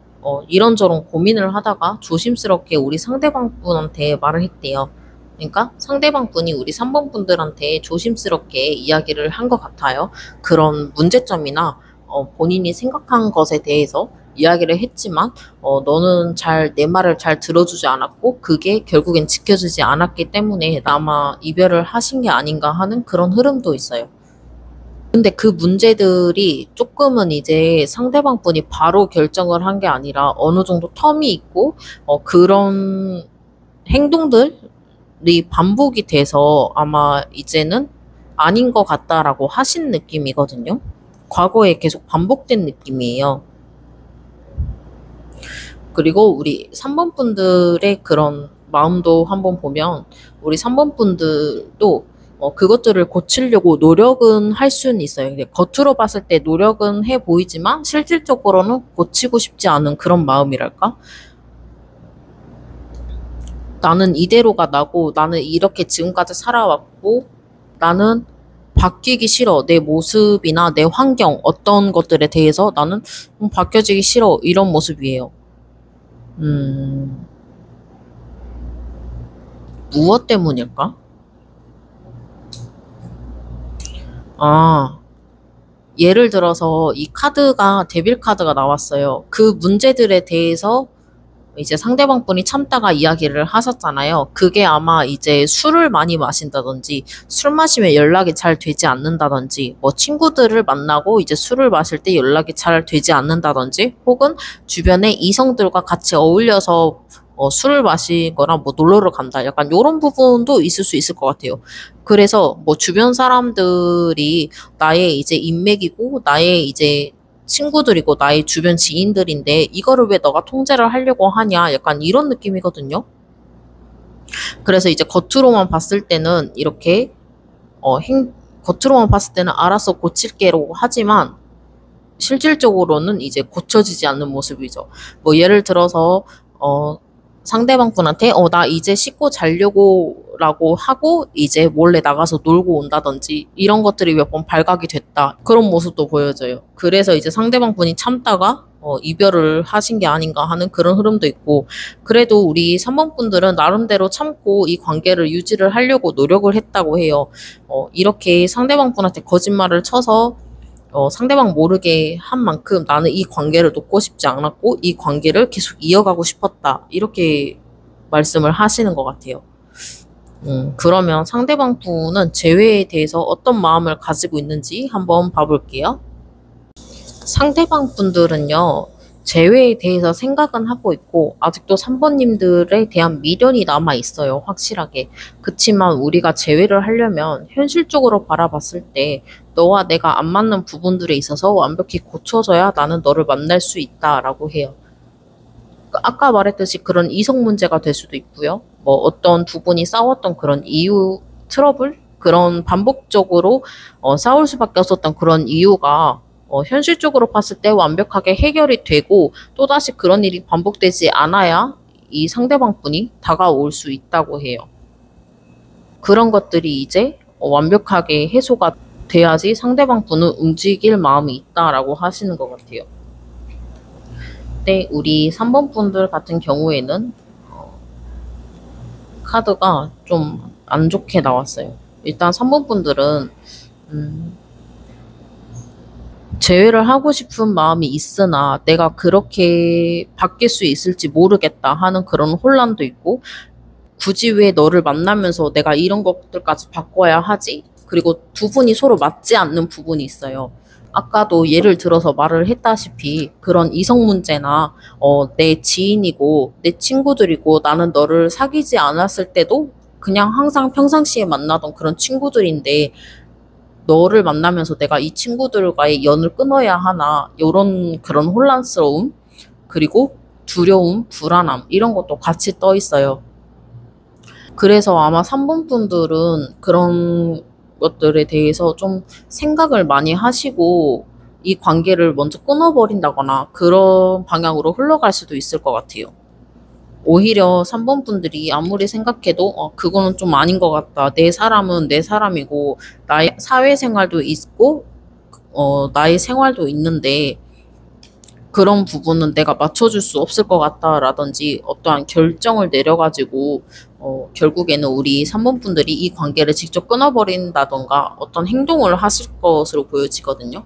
이런저런 고민을 하다가 조심스럽게 우리 상대방 분한테 말을 했대요. 그러니까 상대방 분이 우리 3번 분들한테 조심스럽게 이야기를 한 것 같아요. 그런 문제점이나 본인이 생각한 것에 대해서 이야기를 했지만 너는 내 말을 잘 들어주지 않았고 그게 결국엔 지켜지지 않았기 때문에 아마 이별을 하신 게 아닌가 하는 그런 흐름도 있어요. 근데 그 문제들이 조금은 이제 상대방 분이 바로 결정을 한 게 아니라 어느 정도 텀이 있고 그런 행동들이 반복이 돼서 아마 이제는 아닌 것 같다라고 하신 느낌이거든요. 과거에 계속 반복된 느낌이에요. 그리고 우리 3번 분들의 그런 마음도 한번 보면 우리 3번 분들도 그것들을 고치려고 노력은 할 수는 있어요. 근데 겉으로 봤을 때 노력은 해 보이지만 실질적으로는 고치고 싶지 않은 그런 마음이랄까? 나는 이대로가 나고 나는 이렇게 지금까지 살아왔고 나는 바뀌기 싫어. 내 모습이나 내 환경 어떤 것들에 대해서 나는 바뀌어지기 싫어. 이런 모습이에요. 음, 무엇 때문일까? 아, 예를 들어서 이 카드가 데빌 카드가 나왔어요. 그 문제들에 대해서 이제 상대방 분이 참다가 이야기를 하셨잖아요. 그게 아마 이제 술을 많이 마신다든지 술 마시면 연락이 잘 되지 않는다든지 뭐 친구들을 만나고 이제 술을 마실 때 연락이 잘 되지 않는다든지 혹은 주변에 이성들과 같이 어울려서 술을 마시거나 뭐 놀러를 간다. 약간 이런 부분도 있을 수 있을 것 같아요. 그래서 뭐 주변 사람들이 나의 이제 인맥이고 나의 이제 친구들이고 나의 주변 지인들인데 이거를 왜 너가 통제를 하려고 하냐 약간 이런 느낌이거든요. 그래서 이제 겉으로만 봤을 때는 이렇게 겉으로만 봤을 때는 알아서 고칠게라고 하지만 실질적으로는 이제 고쳐지지 않는 모습이죠. 뭐 예를 들어서 상대방 분한테 나 이제 씻고 자려고 라고 하고 이제 몰래 나가서 놀고 온다든지 이런 것들이 몇 번 발각이 됐다. 그런 모습도 보여져요. 그래서 이제 상대방 분이 참다가 이별을 하신 게 아닌가 하는 그런 흐름도 있고 그래도 우리 3번 분들은 나름대로 참고 이 관계를 유지를 하려고 노력을 했다고 해요. 이렇게 상대방 분한테 거짓말을 쳐서 상대방 모르게 한 만큼 나는 이 관계를 놓고 싶지 않았고 이 관계를 계속 이어가고 싶었다. 이렇게 말씀을 하시는 것 같아요. 그러면 상대방 분은 재회에 대해서 어떤 마음을 가지고 있는지 한번 봐볼게요. 상대방 분들은요, 재회에 대해서 생각은 하고 있고, 아직도 3번님들에 대한 미련이 남아 있어요, 확실하게. 그치만 우리가 재회를 하려면 현실적으로 바라봤을 때, 너와 내가 안 맞는 부분들에 있어서 완벽히 고쳐져야 나는 너를 만날 수 있다라고 해요. 아까 말했듯이 그런 이성 문제가 될 수도 있고요. 뭐 어떤 두 분이 싸웠던 그런 이유, 트러블? 그런 반복적으로 싸울 수밖에 없었던 그런 이유가 현실적으로 봤을 때 완벽하게 해결이 되고 또다시 그런 일이 반복되지 않아야 이 상대방 분이 다가올 수 있다고 해요. 그런 것들이 이제 완벽하게 해소가 돼야지 상대방 분은 움직일 마음이 있다라고 하시는 것 같아요. 근데 우리 3번 분들 같은 경우에는 카드가 좀 안 좋게 나왔어요. 일단 3번 분들은 재회를 하고 싶은 마음이 있으나 내가 그렇게 바뀔 수 있을지 모르겠다 하는 그런 혼란도 있고 굳이 왜 너를 만나면서 내가 이런 것들까지 바꿔야 하지? 그리고 두 분이 서로 맞지 않는 부분이 있어요. 아까도 예를 들어서 말을 했다시피 그런 이성 문제나 내 지인이고 내 친구들이고 나는 너를 사귀지 않았을 때도 그냥 항상 평상시에 만나던 그런 친구들인데 너를 만나면서 내가 이 친구들과의 연을 끊어야 하나 이런 그런 혼란스러움 그리고 두려움, 불안함 이런 것도 같이 떠 있어요. 그래서 아마 3번 분들은 그런 것들에 대해서 좀 생각을 많이 하시고 이 관계를 먼저 끊어버린다거나 그런 방향으로 흘러갈 수도 있을 것 같아요. 오히려 3번 분들이 아무리 생각해도 그거는 좀 아닌 것 같다. 내 사람은 내 사람이고 나의 사회생활도 있고 나의 생활도 있는데 그런 부분은 내가 맞춰줄 수 없을 것 같다라든지 어떠한 결정을 내려가지고 결국에는 우리 3번 분들이 이 관계를 직접 끊어버린다던가 어떤 행동을 하실 것으로 보여지거든요.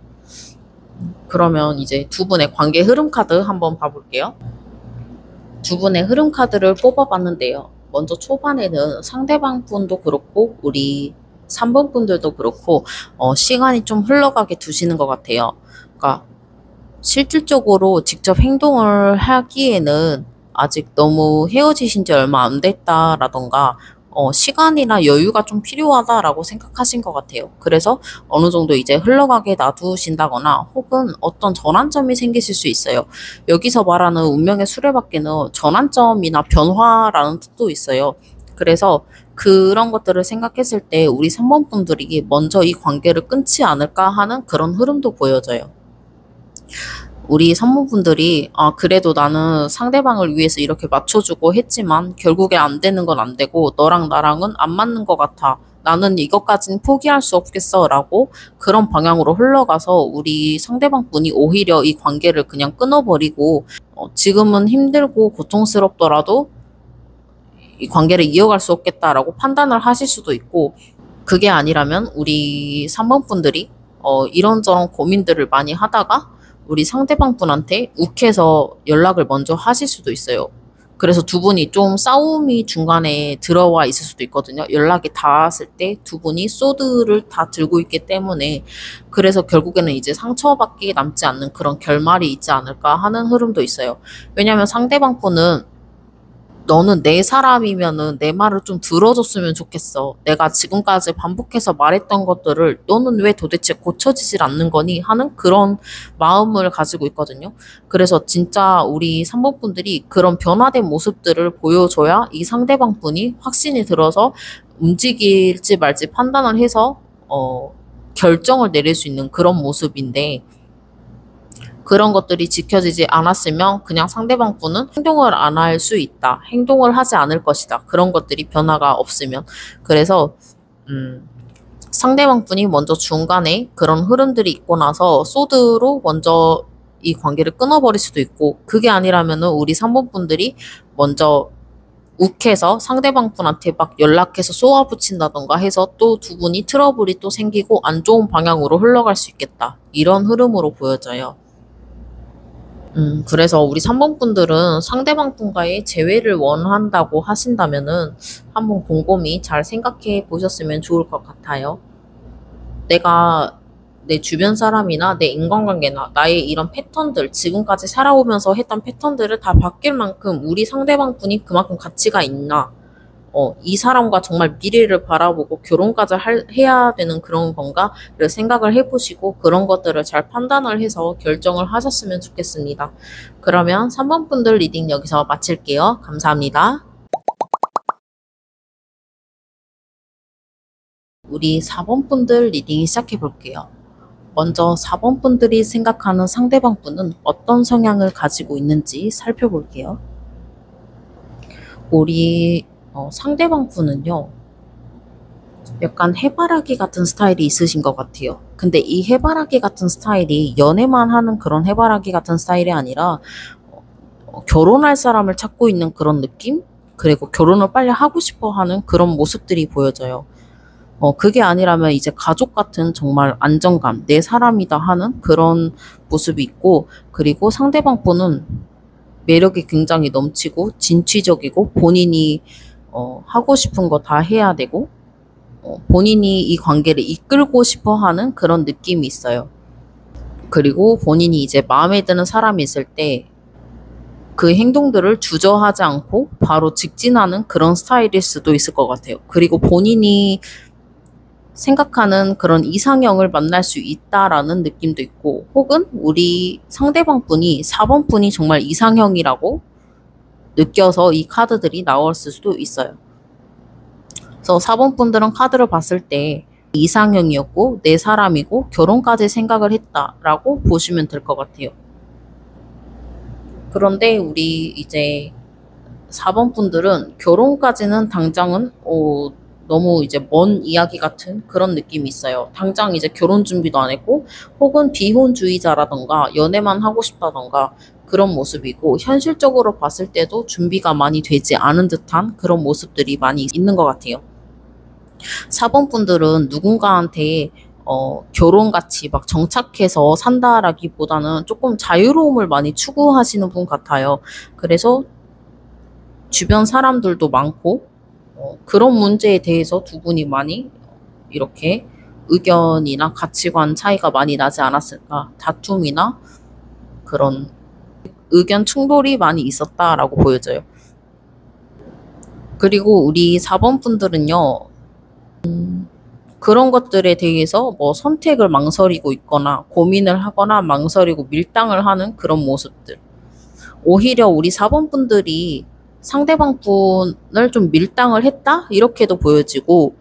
그러면 이제 두 분의 관계 흐름 카드 한번 봐볼게요. 두 분의 흐름 카드를 뽑아봤는데요. 먼저 초반에는 상대방 분도 그렇고 우리 3번 분들도 그렇고 시간이 좀 흘러가게 두시는 것 같아요. 그러니까 실질적으로 직접 행동을 하기에는 아직 너무 헤어지신 지 얼마 안 됐다라던가 시간이나 여유가 좀 필요하다라고 생각하신 것 같아요. 그래서 어느 정도 이제 흘러가게 놔두신다거나 혹은 어떤 전환점이 생기실 수 있어요. 여기서 말하는 운명의 수레바퀴는 전환점이나 변화라는 뜻도 있어요. 그래서 그런 것들을 생각했을 때 우리 3번 분들이 먼저 이 관계를 끊지 않을까 하는 그런 흐름도 보여져요. 우리 산모분들이 그래도 나는 상대방을 위해서 이렇게 맞춰주고 했지만 결국에 안 되는 건 안 되고 너랑 나랑은 안 맞는 것 같아. 나는 이것까지는 포기할 수 없겠어 라고 그런 방향으로 흘러가서 우리 상대방 분이 오히려 이 관계를 그냥 끊어버리고 지금은 힘들고 고통스럽더라도 이 관계를 이어갈 수 없겠다라고 판단을 하실 수도 있고, 그게 아니라면 우리 3번 분들이 이런저런 고민들을 많이 하다가 우리 상대방 분한테 욱해서 연락을 먼저 하실 수도 있어요. 그래서 두 분이 좀 싸움이 중간에 들어와 있을 수도 있거든요. 연락이 닿았을 때 두 분이 소드를 다 들고 있기 때문에, 그래서 결국에는 이제 상처밖에 남지 않는 그런 결말이 있지 않을까 하는 흐름도 있어요. 왜냐하면 상대방 분은 너는 내 사람이면은 내 말을 좀 들어줬으면 좋겠어. 내가 지금까지 반복해서 말했던 것들을 너는 왜 도대체 고쳐지질 않는 거니? 하는 그런 마음을 가지고 있거든요. 그래서 진짜 우리 3번 분들이 그런 변화된 모습들을 보여줘야 이 상대방 분이 확신이 들어서 움직일지 말지 판단을 해서 결정을 내릴 수 있는 그런 모습인데, 그런 것들이 지켜지지 않았으면 그냥 상대방 분은 행동을 안 할 수 있다. 행동을 하지 않을 것이다. 그런 것들이 변화가 없으면. 그래서 상대방 분이 먼저 중간에 그런 흐름들이 있고 나서 소드로 먼저 이 관계를 끊어버릴 수도 있고, 그게 아니라면은 우리 3번 분들이 먼저 욱해서 상대방 분한테 막 연락해서 쏘아붙인다던가 해서 또 두 분이 트러블이 또 생기고 안 좋은 방향으로 흘러갈 수 있겠다. 이런 흐름으로 보여져요. 그래서 우리 3번 분들은 상대방 분과의 재회를 원한다고 하신다면은 한번 곰곰이 잘 생각해 보셨으면 좋을 것 같아요. 내가 내 주변 사람이나 내 인간관계나 나의 이런 패턴들, 지금까지 살아오면서 했던 패턴들을 다 바뀔 만큼 우리 상대방 분이 그만큼 가치가 있나? 이 사람과 정말 미래를 바라보고 결혼까지 해야 되는 그런 건가를 생각을 해보시고 그런 것들을 잘 판단을 해서 결정을 하셨으면 좋겠습니다. 그러면 3번 분들 리딩 여기서 마칠게요. 감사합니다. 우리 4번 분들 리딩 시작해 볼게요. 먼저 4번 분들이 생각하는 상대방 분은 어떤 성향을 가지고 있는지 살펴볼게요. 우리 상대방 분은요, 약간 해바라기 같은 스타일이 있으신 것 같아요. 근데 이 해바라기 같은 스타일이 연애만 하는 그런 해바라기 같은 스타일이 아니라 결혼할 사람을 찾고 있는 그런 느낌? 그리고 결혼을 빨리 하고 싶어 하는 그런 모습들이 보여져요. 그게 아니라면 이제 가족 같은 정말 안정감, 내 사람이다 하는 그런 모습이 있고, 그리고 상대방 분은 매력이 굉장히 넘치고 진취적이고 본인이 하고 싶은 거 다 해야 되고 본인이 이 관계를 이끌고 싶어 하는 그런 느낌이 있어요. 그리고 본인이 이제 마음에 드는 사람이 있을 때 그 행동들을 주저하지 않고 바로 직진하는 그런 스타일일 수도 있을 것 같아요. 그리고 본인이 생각하는 그런 이상형을 만날 수 있다라는 느낌도 있고, 혹은 우리 상대방 분이 4번 분이 정말 이상형이라고 느껴서 이 카드들이 나왔을 수도 있어요. 그래서 4번 분들은 카드를 봤을 때 이상형이었고 내 사람이고 결혼까지 생각을 했다라고 보시면 될 것 같아요. 그런데 우리 이제 4번 분들은 결혼까지는 당장은 너무 이제 먼 이야기 같은 그런 느낌이 있어요. 당장 이제 결혼 준비도 안 했고, 혹은 비혼주의자라던가, 연애만 하고 싶다던가, 그런 모습이고, 현실적으로 봤을 때도 준비가 많이 되지 않은 듯한 그런 모습들이 많이 있는 것 같아요. 4번 분들은 누군가한테 결혼같이 막 정착해서 산다라기보다는 조금 자유로움을 많이 추구하시는 분 같아요. 그래서 주변 사람들도 많고, 그런 문제에 대해서 두 분이 많이 이렇게 의견이나 가치관 차이가 많이 나지 않았을까. 다툼이나 그런 의견 충돌이 많이 있었다라고 보여져요. 그리고 우리 4번 분들은요, 그런 것들에 대해서 뭐 선택을 망설이고 있거나 고민을 하거나 망설이고 밀당을 하는 그런 모습들. 오히려 우리 4번 분들이 상대방 분을 좀 밀당을 했다? 이렇게도 보여지고,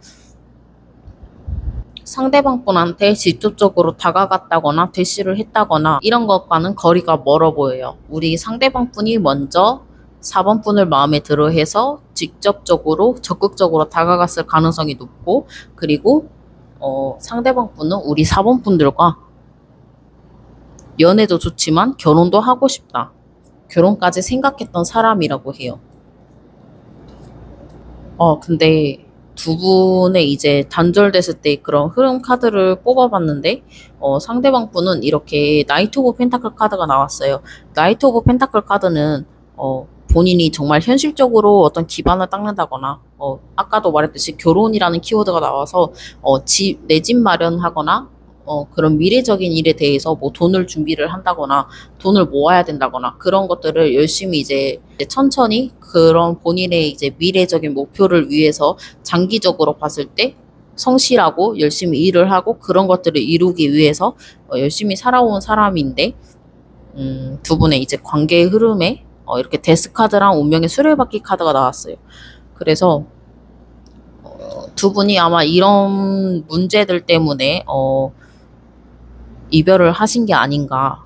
상대방 분한테 직접적으로 다가갔다거나 대시를 했다거나 이런 것과는 거리가 멀어 보여요. 우리 상대방 분이 먼저 4번 분을 마음에 들어 해서 직접적으로 적극적으로 다가갔을 가능성이 높고, 그리고 상대방 분은 우리 4번 분들과 연애도 좋지만 결혼도 하고 싶다. 결혼까지 생각했던 사람이라고 해요. 근데 두 분의 이제 단절됐을 때 그런 흐름 카드를 뽑아봤는데, 상대방 분은 이렇게 나이트 오브 펜타클 카드가 나왔어요. 나이트 오브 펜타클 카드는, 본인이 정말 현실적으로 어떤 기반을 닦는다거나, 아까도 말했듯이 결혼이라는 키워드가 나와서, 내 집 마련하거나, 그런 미래적인 일에 대해서 뭐 돈을 준비를 한다거나 돈을 모아야 된다거나 그런 것들을 열심히 이제 천천히 그런 본인의 이제 미래적인 목표를 위해서 장기적으로 봤을 때 성실하고 열심히 일을 하고 그런 것들을 이루기 위해서 열심히 살아온 사람인데, 두 분의 이제 관계의 흐름에 이렇게 데스 카드랑 운명의 수레바퀴 카드가 나왔어요. 그래서 두 분이 아마 이런 문제들 때문에 이별을 하신 게 아닌가.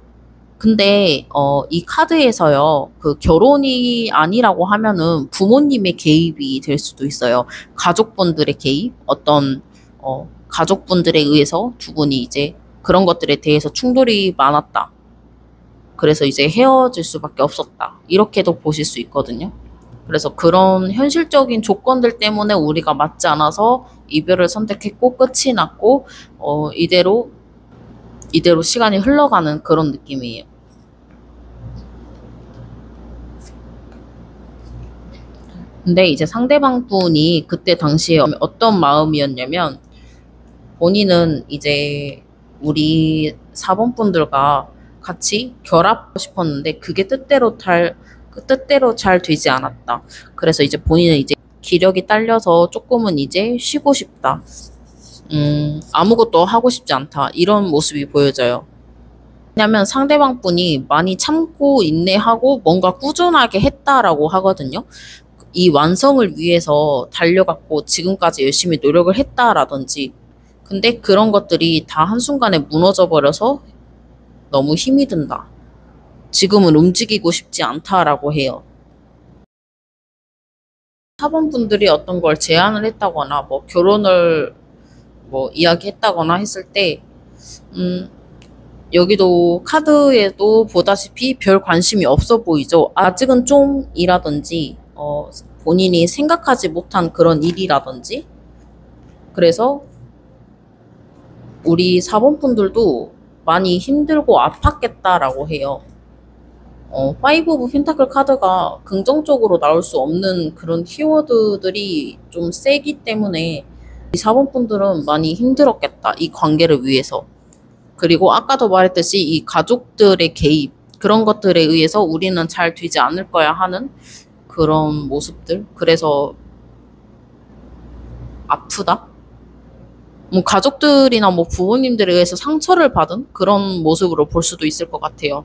근데 이 카드에서요, 그 결혼이 아니라고 하면은 부모님의 개입이 될 수도 있어요. 가족분들의 개입, 어떤 가족분들에 의해서 두 분이 이제 그런 것들에 대해서 충돌이 많았다. 그래서 이제 헤어질 수밖에 없었다. 이렇게도 보실 수 있거든요. 그래서 그런 현실적인 조건들 때문에 우리가 맞지 않아서 이별을 선택했고 끝이 났고, 이대로 시간이 흘러가는 그런 느낌이에요. 근데 이제 상대방 분이 그때 당시에 어떤 마음이었냐면, 본인은 이제 우리 4번 분들과 같이 결합하고 싶었는데 그게 뜻대로 잘 되지 않았다. 그래서 이제 본인은 이제 기력이 딸려서 조금은 이제 쉬고 싶다. 아무것도 하고 싶지 않다. 이런 모습이 보여져요. 왜냐면 상대방 분이 많이 참고 인내하고 뭔가 꾸준하게 했다라고 하거든요. 이 완성을 위해서 달려갔고 지금까지 열심히 노력을 했다라든지. 근데 그런 것들이 다 한순간에 무너져 버려서 너무 힘이 든다. 지금은 움직이고 싶지 않다라고 해요. 4번 분들이 어떤 걸 제안을 했다거나 뭐 결혼을 뭐 이야기했다거나 했을 때, 여기도 카드에도 보다시피 별 관심이 없어 보이죠. 아직은 좀이라든지, 본인이 생각하지 못한 그런 일이라든지. 그래서 우리 4번 분들도 많이 힘들고 아팠겠다라고 해요. 파이브 오브 펜타클 카드가 긍정적으로 나올 수 없는 그런 키워드들이 좀 세기 때문에 이 4번 분들은 많이 힘들었겠다. 이 관계를 위해서. 그리고 아까도 말했듯이 이 가족들의 개입, 그런 것들에 의해서 우리는 잘 되지 않을 거야 하는 그런 모습들. 그래서 아프다? 뭐 가족들이나 뭐 부모님들에 의해서 상처를 받은 그런 모습으로 볼 수도 있을 것 같아요.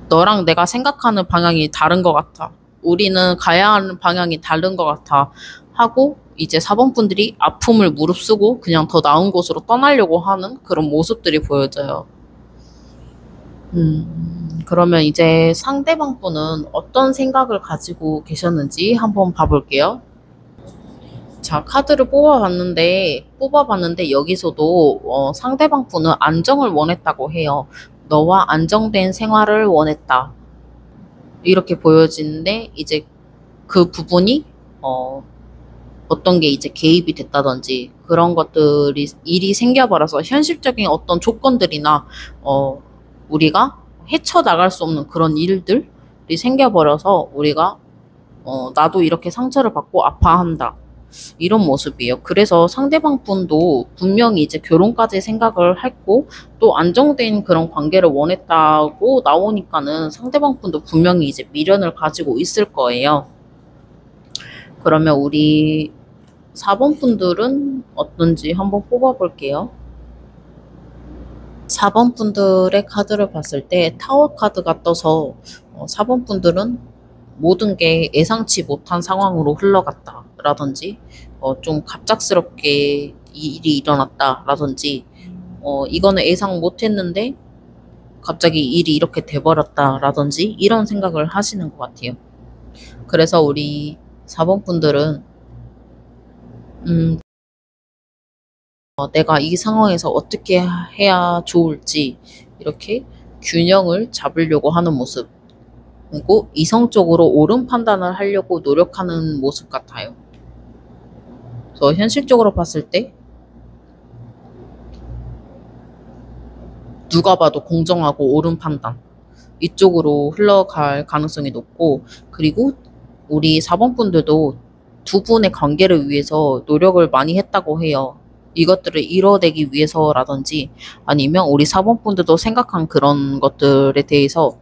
너랑 내가 생각하는 방향이 다른 것 같아. 우리는 가야 하는 방향이 다른 것 같아. 하고 이제 4번 분들이 아픔을 무릅쓰고 그냥 더 나은 곳으로 떠나려고 하는 그런 모습들이 보여져요. 그러면 이제 상대방 분은 어떤 생각을 가지고 계셨는지 한번 봐볼게요. 자, 카드를 뽑아봤는데 여기서도 상대방 분은 안정을 원했다고 해요. 너와 안정된 생활을 원했다. 이렇게 보여지는데 이제 그 부분이 어, 어떤 게 이제 개입이 됐다든지 그런 것들이 일이 생겨버려서 현실적인 어떤 조건들이나 우리가 헤쳐나갈 수 없는 그런 일들이 생겨버려서 우리가 나도 이렇게 상처를 받고 아파한다. 이런 모습이에요. 그래서 상대방 분도 분명히 이제 결혼까지 생각을 했고 또 안정된 그런 관계를 원했다고 나오니까는 상대방 분도 분명히 이제 미련을 가지고 있을 거예요. 그러면 우리 4번 분들은 어떤지 한번 뽑아볼게요. 4번 분들의 카드를 봤을 때 타워 카드가 떠서 4번 분들은 모든 게 예상치 못한 상황으로 흘러갔다 라든지 좀 갑작스럽게 일이 일어났다 라든지 이거는 예상 못했는데 갑자기 일이 이렇게 돼버렸다 라든지 이런 생각을 하시는 것 같아요. 그래서 우리 4번 분들은 내가 이 상황에서 어떻게 해야 좋을지 이렇게 균형을 잡으려고 하는 모습 그리고 이성적으로 옳은 판단을 하려고 노력하는 모습 같아요. 그래서 현실적으로 봤을 때 누가 봐도 공정하고 옳은 판단 이쪽으로 흘러갈 가능성이 높고 그리고 우리 4번 분들도 두 분의 관계를 위해서 노력을 많이 했다고 해요. 이것들을 이뤄내기 위해서라든지 아니면 우리 4번 분들도 생각한 그런 것들에 대해서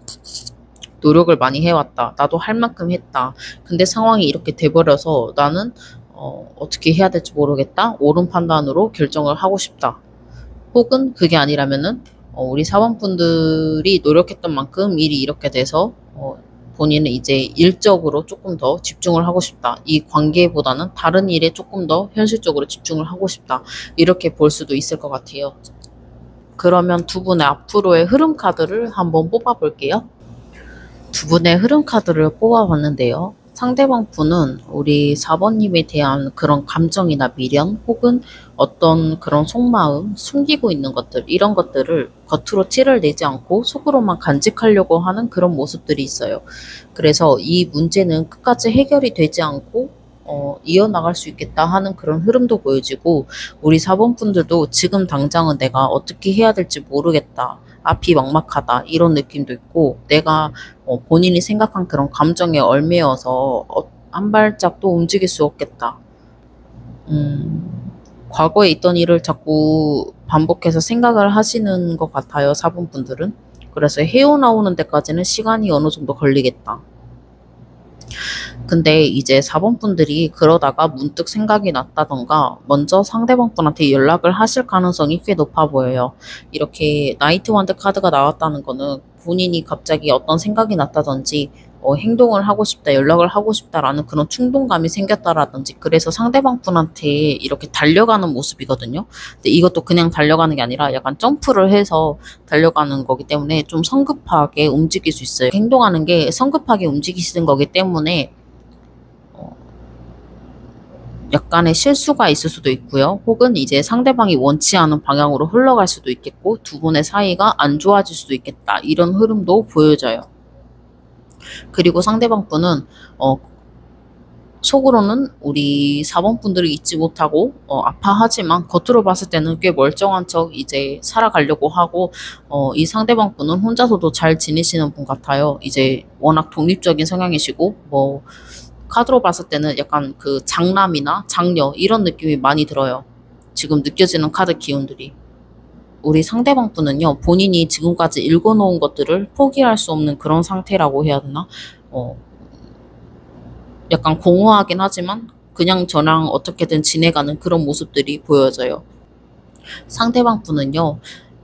노력을 많이 해왔다. 나도 할 만큼 했다. 근데 상황이 이렇게 돼버려서 나는 어떻게 해야 될지 모르겠다. 옳은 판단으로 결정을 하고 싶다. 혹은 그게 아니라면은 우리 사원분들이 노력했던 만큼 일이 이렇게 돼서 본인은 이제 일적으로 조금 더 집중을 하고 싶다. 이 관계보다는 다른 일에 조금 더 현실적으로 집중을 하고 싶다. 이렇게 볼 수도 있을 것 같아요. 그러면 두 분의 앞으로의 흐름 카드를 한번 뽑아볼게요. 두 분의 흐름 카드를 뽑아봤는데요. 상대방 분은 우리 4번님에 대한 그런 감정이나 미련 혹은 어떤 그런 속마음, 숨기고 있는 것들 이런 것들을 겉으로 티를 내지 않고 속으로만 간직하려고 하는 그런 모습들이 있어요. 그래서 이 문제는 끝까지 해결이 되지 않고 이어나갈 수 있겠다 하는 그런 흐름도 보여지고 우리 4번 분들도 지금 당장은 내가 어떻게 해야 될지 모르겠다. 앞이 막막하다 이런 느낌도 있고 내가 본인이 생각한 그런 감정에 얽매여서 한 발짝도 움직일 수 없겠다. 과거에 있던 일을 자꾸 반복해서 생각을 하시는 것 같아요. 4번 분들은. 그래서 헤어나오는 데까지는 시간이 어느 정도 걸리겠다. 근데 이제 4번 분들이 그러다가 문득 생각이 났다던가 먼저 상대방 분한테 연락을 하실 가능성이 꽤 높아 보여요. 이렇게 나이트 완드 카드가 나왔다는 거는 본인이 갑자기 어떤 생각이 났다든지 행동을 하고 싶다, 연락을 하고 싶다라는 그런 충동감이 생겼다라든지 그래서 상대방 분한테 이렇게 달려가는 모습이거든요. 근데 이것도 그냥 달려가는 게 아니라 약간 점프를 해서 달려가는 거기 때문에 좀 성급하게 움직일 수 있어요. 행동하는 게 성급하게 움직이시는 거기 때문에 약간의 실수가 있을 수도 있고요. 혹은 이제 상대방이 원치 않은 방향으로 흘러갈 수도 있겠고 두 분의 사이가 안 좋아질 수도 있겠다. 이런 흐름도 보여져요. 그리고 상대방 분은 속으로는 우리 4번 분들이 잊지 못하고 아파하지만 겉으로 봤을 때는 꽤 멀쩡한 척 이제 살아가려고 하고 이 상대방 분은 혼자서도 잘 지내시는 분 같아요. 이제 워낙 독립적인 성향이시고 뭐 카드로 봤을 때는 약간 그 장남이나 장녀 이런 느낌이 많이 들어요. 지금 느껴지는 카드 기운들이. 우리 상대방 분은요, 본인이 지금까지 읽어놓은 것들을 포기할 수 없는 그런 상태라고 해야 되나? 약간 공허하긴 하지만 그냥 저랑 어떻게든 지내가는 그런 모습들이 보여져요. 상대방 분은요,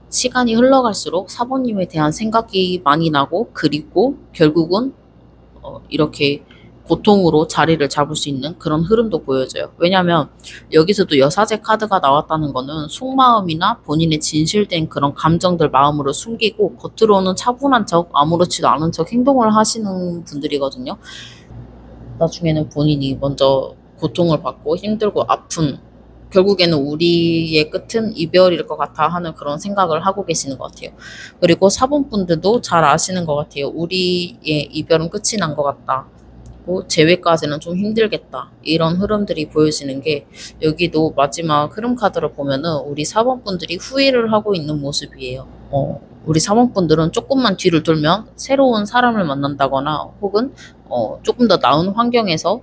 시간이 흘러갈수록 사모님에 대한 생각이 많이 나고 그리고 결국은 이렇게 고통으로 자리를 잡을 수 있는 그런 흐름도 보여져요. 왜냐하면 여기서도 여사제 카드가 나왔다는 거는 속마음이나 본인의 진실된 그런 감정들 마음으로 숨기고 겉으로는 차분한 척 아무렇지도 않은 척 행동을 하시는 분들이거든요. 나중에는 본인이 먼저 고통을 받고 힘들고 아픈, 결국에는 우리의 끝은 이별일 것 같아 하는 그런 생각을 하고 계시는 것 같아요. 그리고 4번 분들도 잘 아시는 것 같아요. 우리의 이별은 끝이 난 것 같다. 재회까지는 좀 힘들겠다. 이런 흐름들이 보여지는 게, 여기도 마지막 흐름 카드를 보면은 우리 4번 분들이 후회를 하고 있는 모습이에요. 우리 4번 분들은 조금만 뒤를 돌면 새로운 사람을 만난다거나 혹은 조금 더 나은 환경에서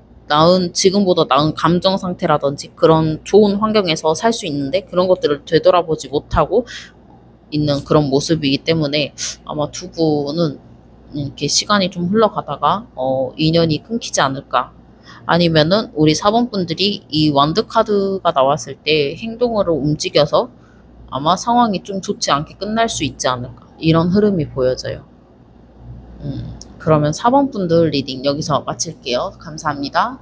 지금보다 나은 감정 상태라든지 그런 좋은 환경에서 살 수 있는데, 그런 것들을 되돌아보지 못하고 있는 그런 모습이기 때문에 아마 두 분은 이렇게 시간이 좀 흘러가다가 인연이 끊기지 않을까. 아니면은 우리 4번 분들이 이 완드 카드가 나왔을 때 행동으로 움직여서 아마 상황이 좀 좋지 않게 끝날 수 있지 않을까. 이런 흐름이 보여져요. 그러면 4번 분들 리딩 여기서 마칠게요. 감사합니다.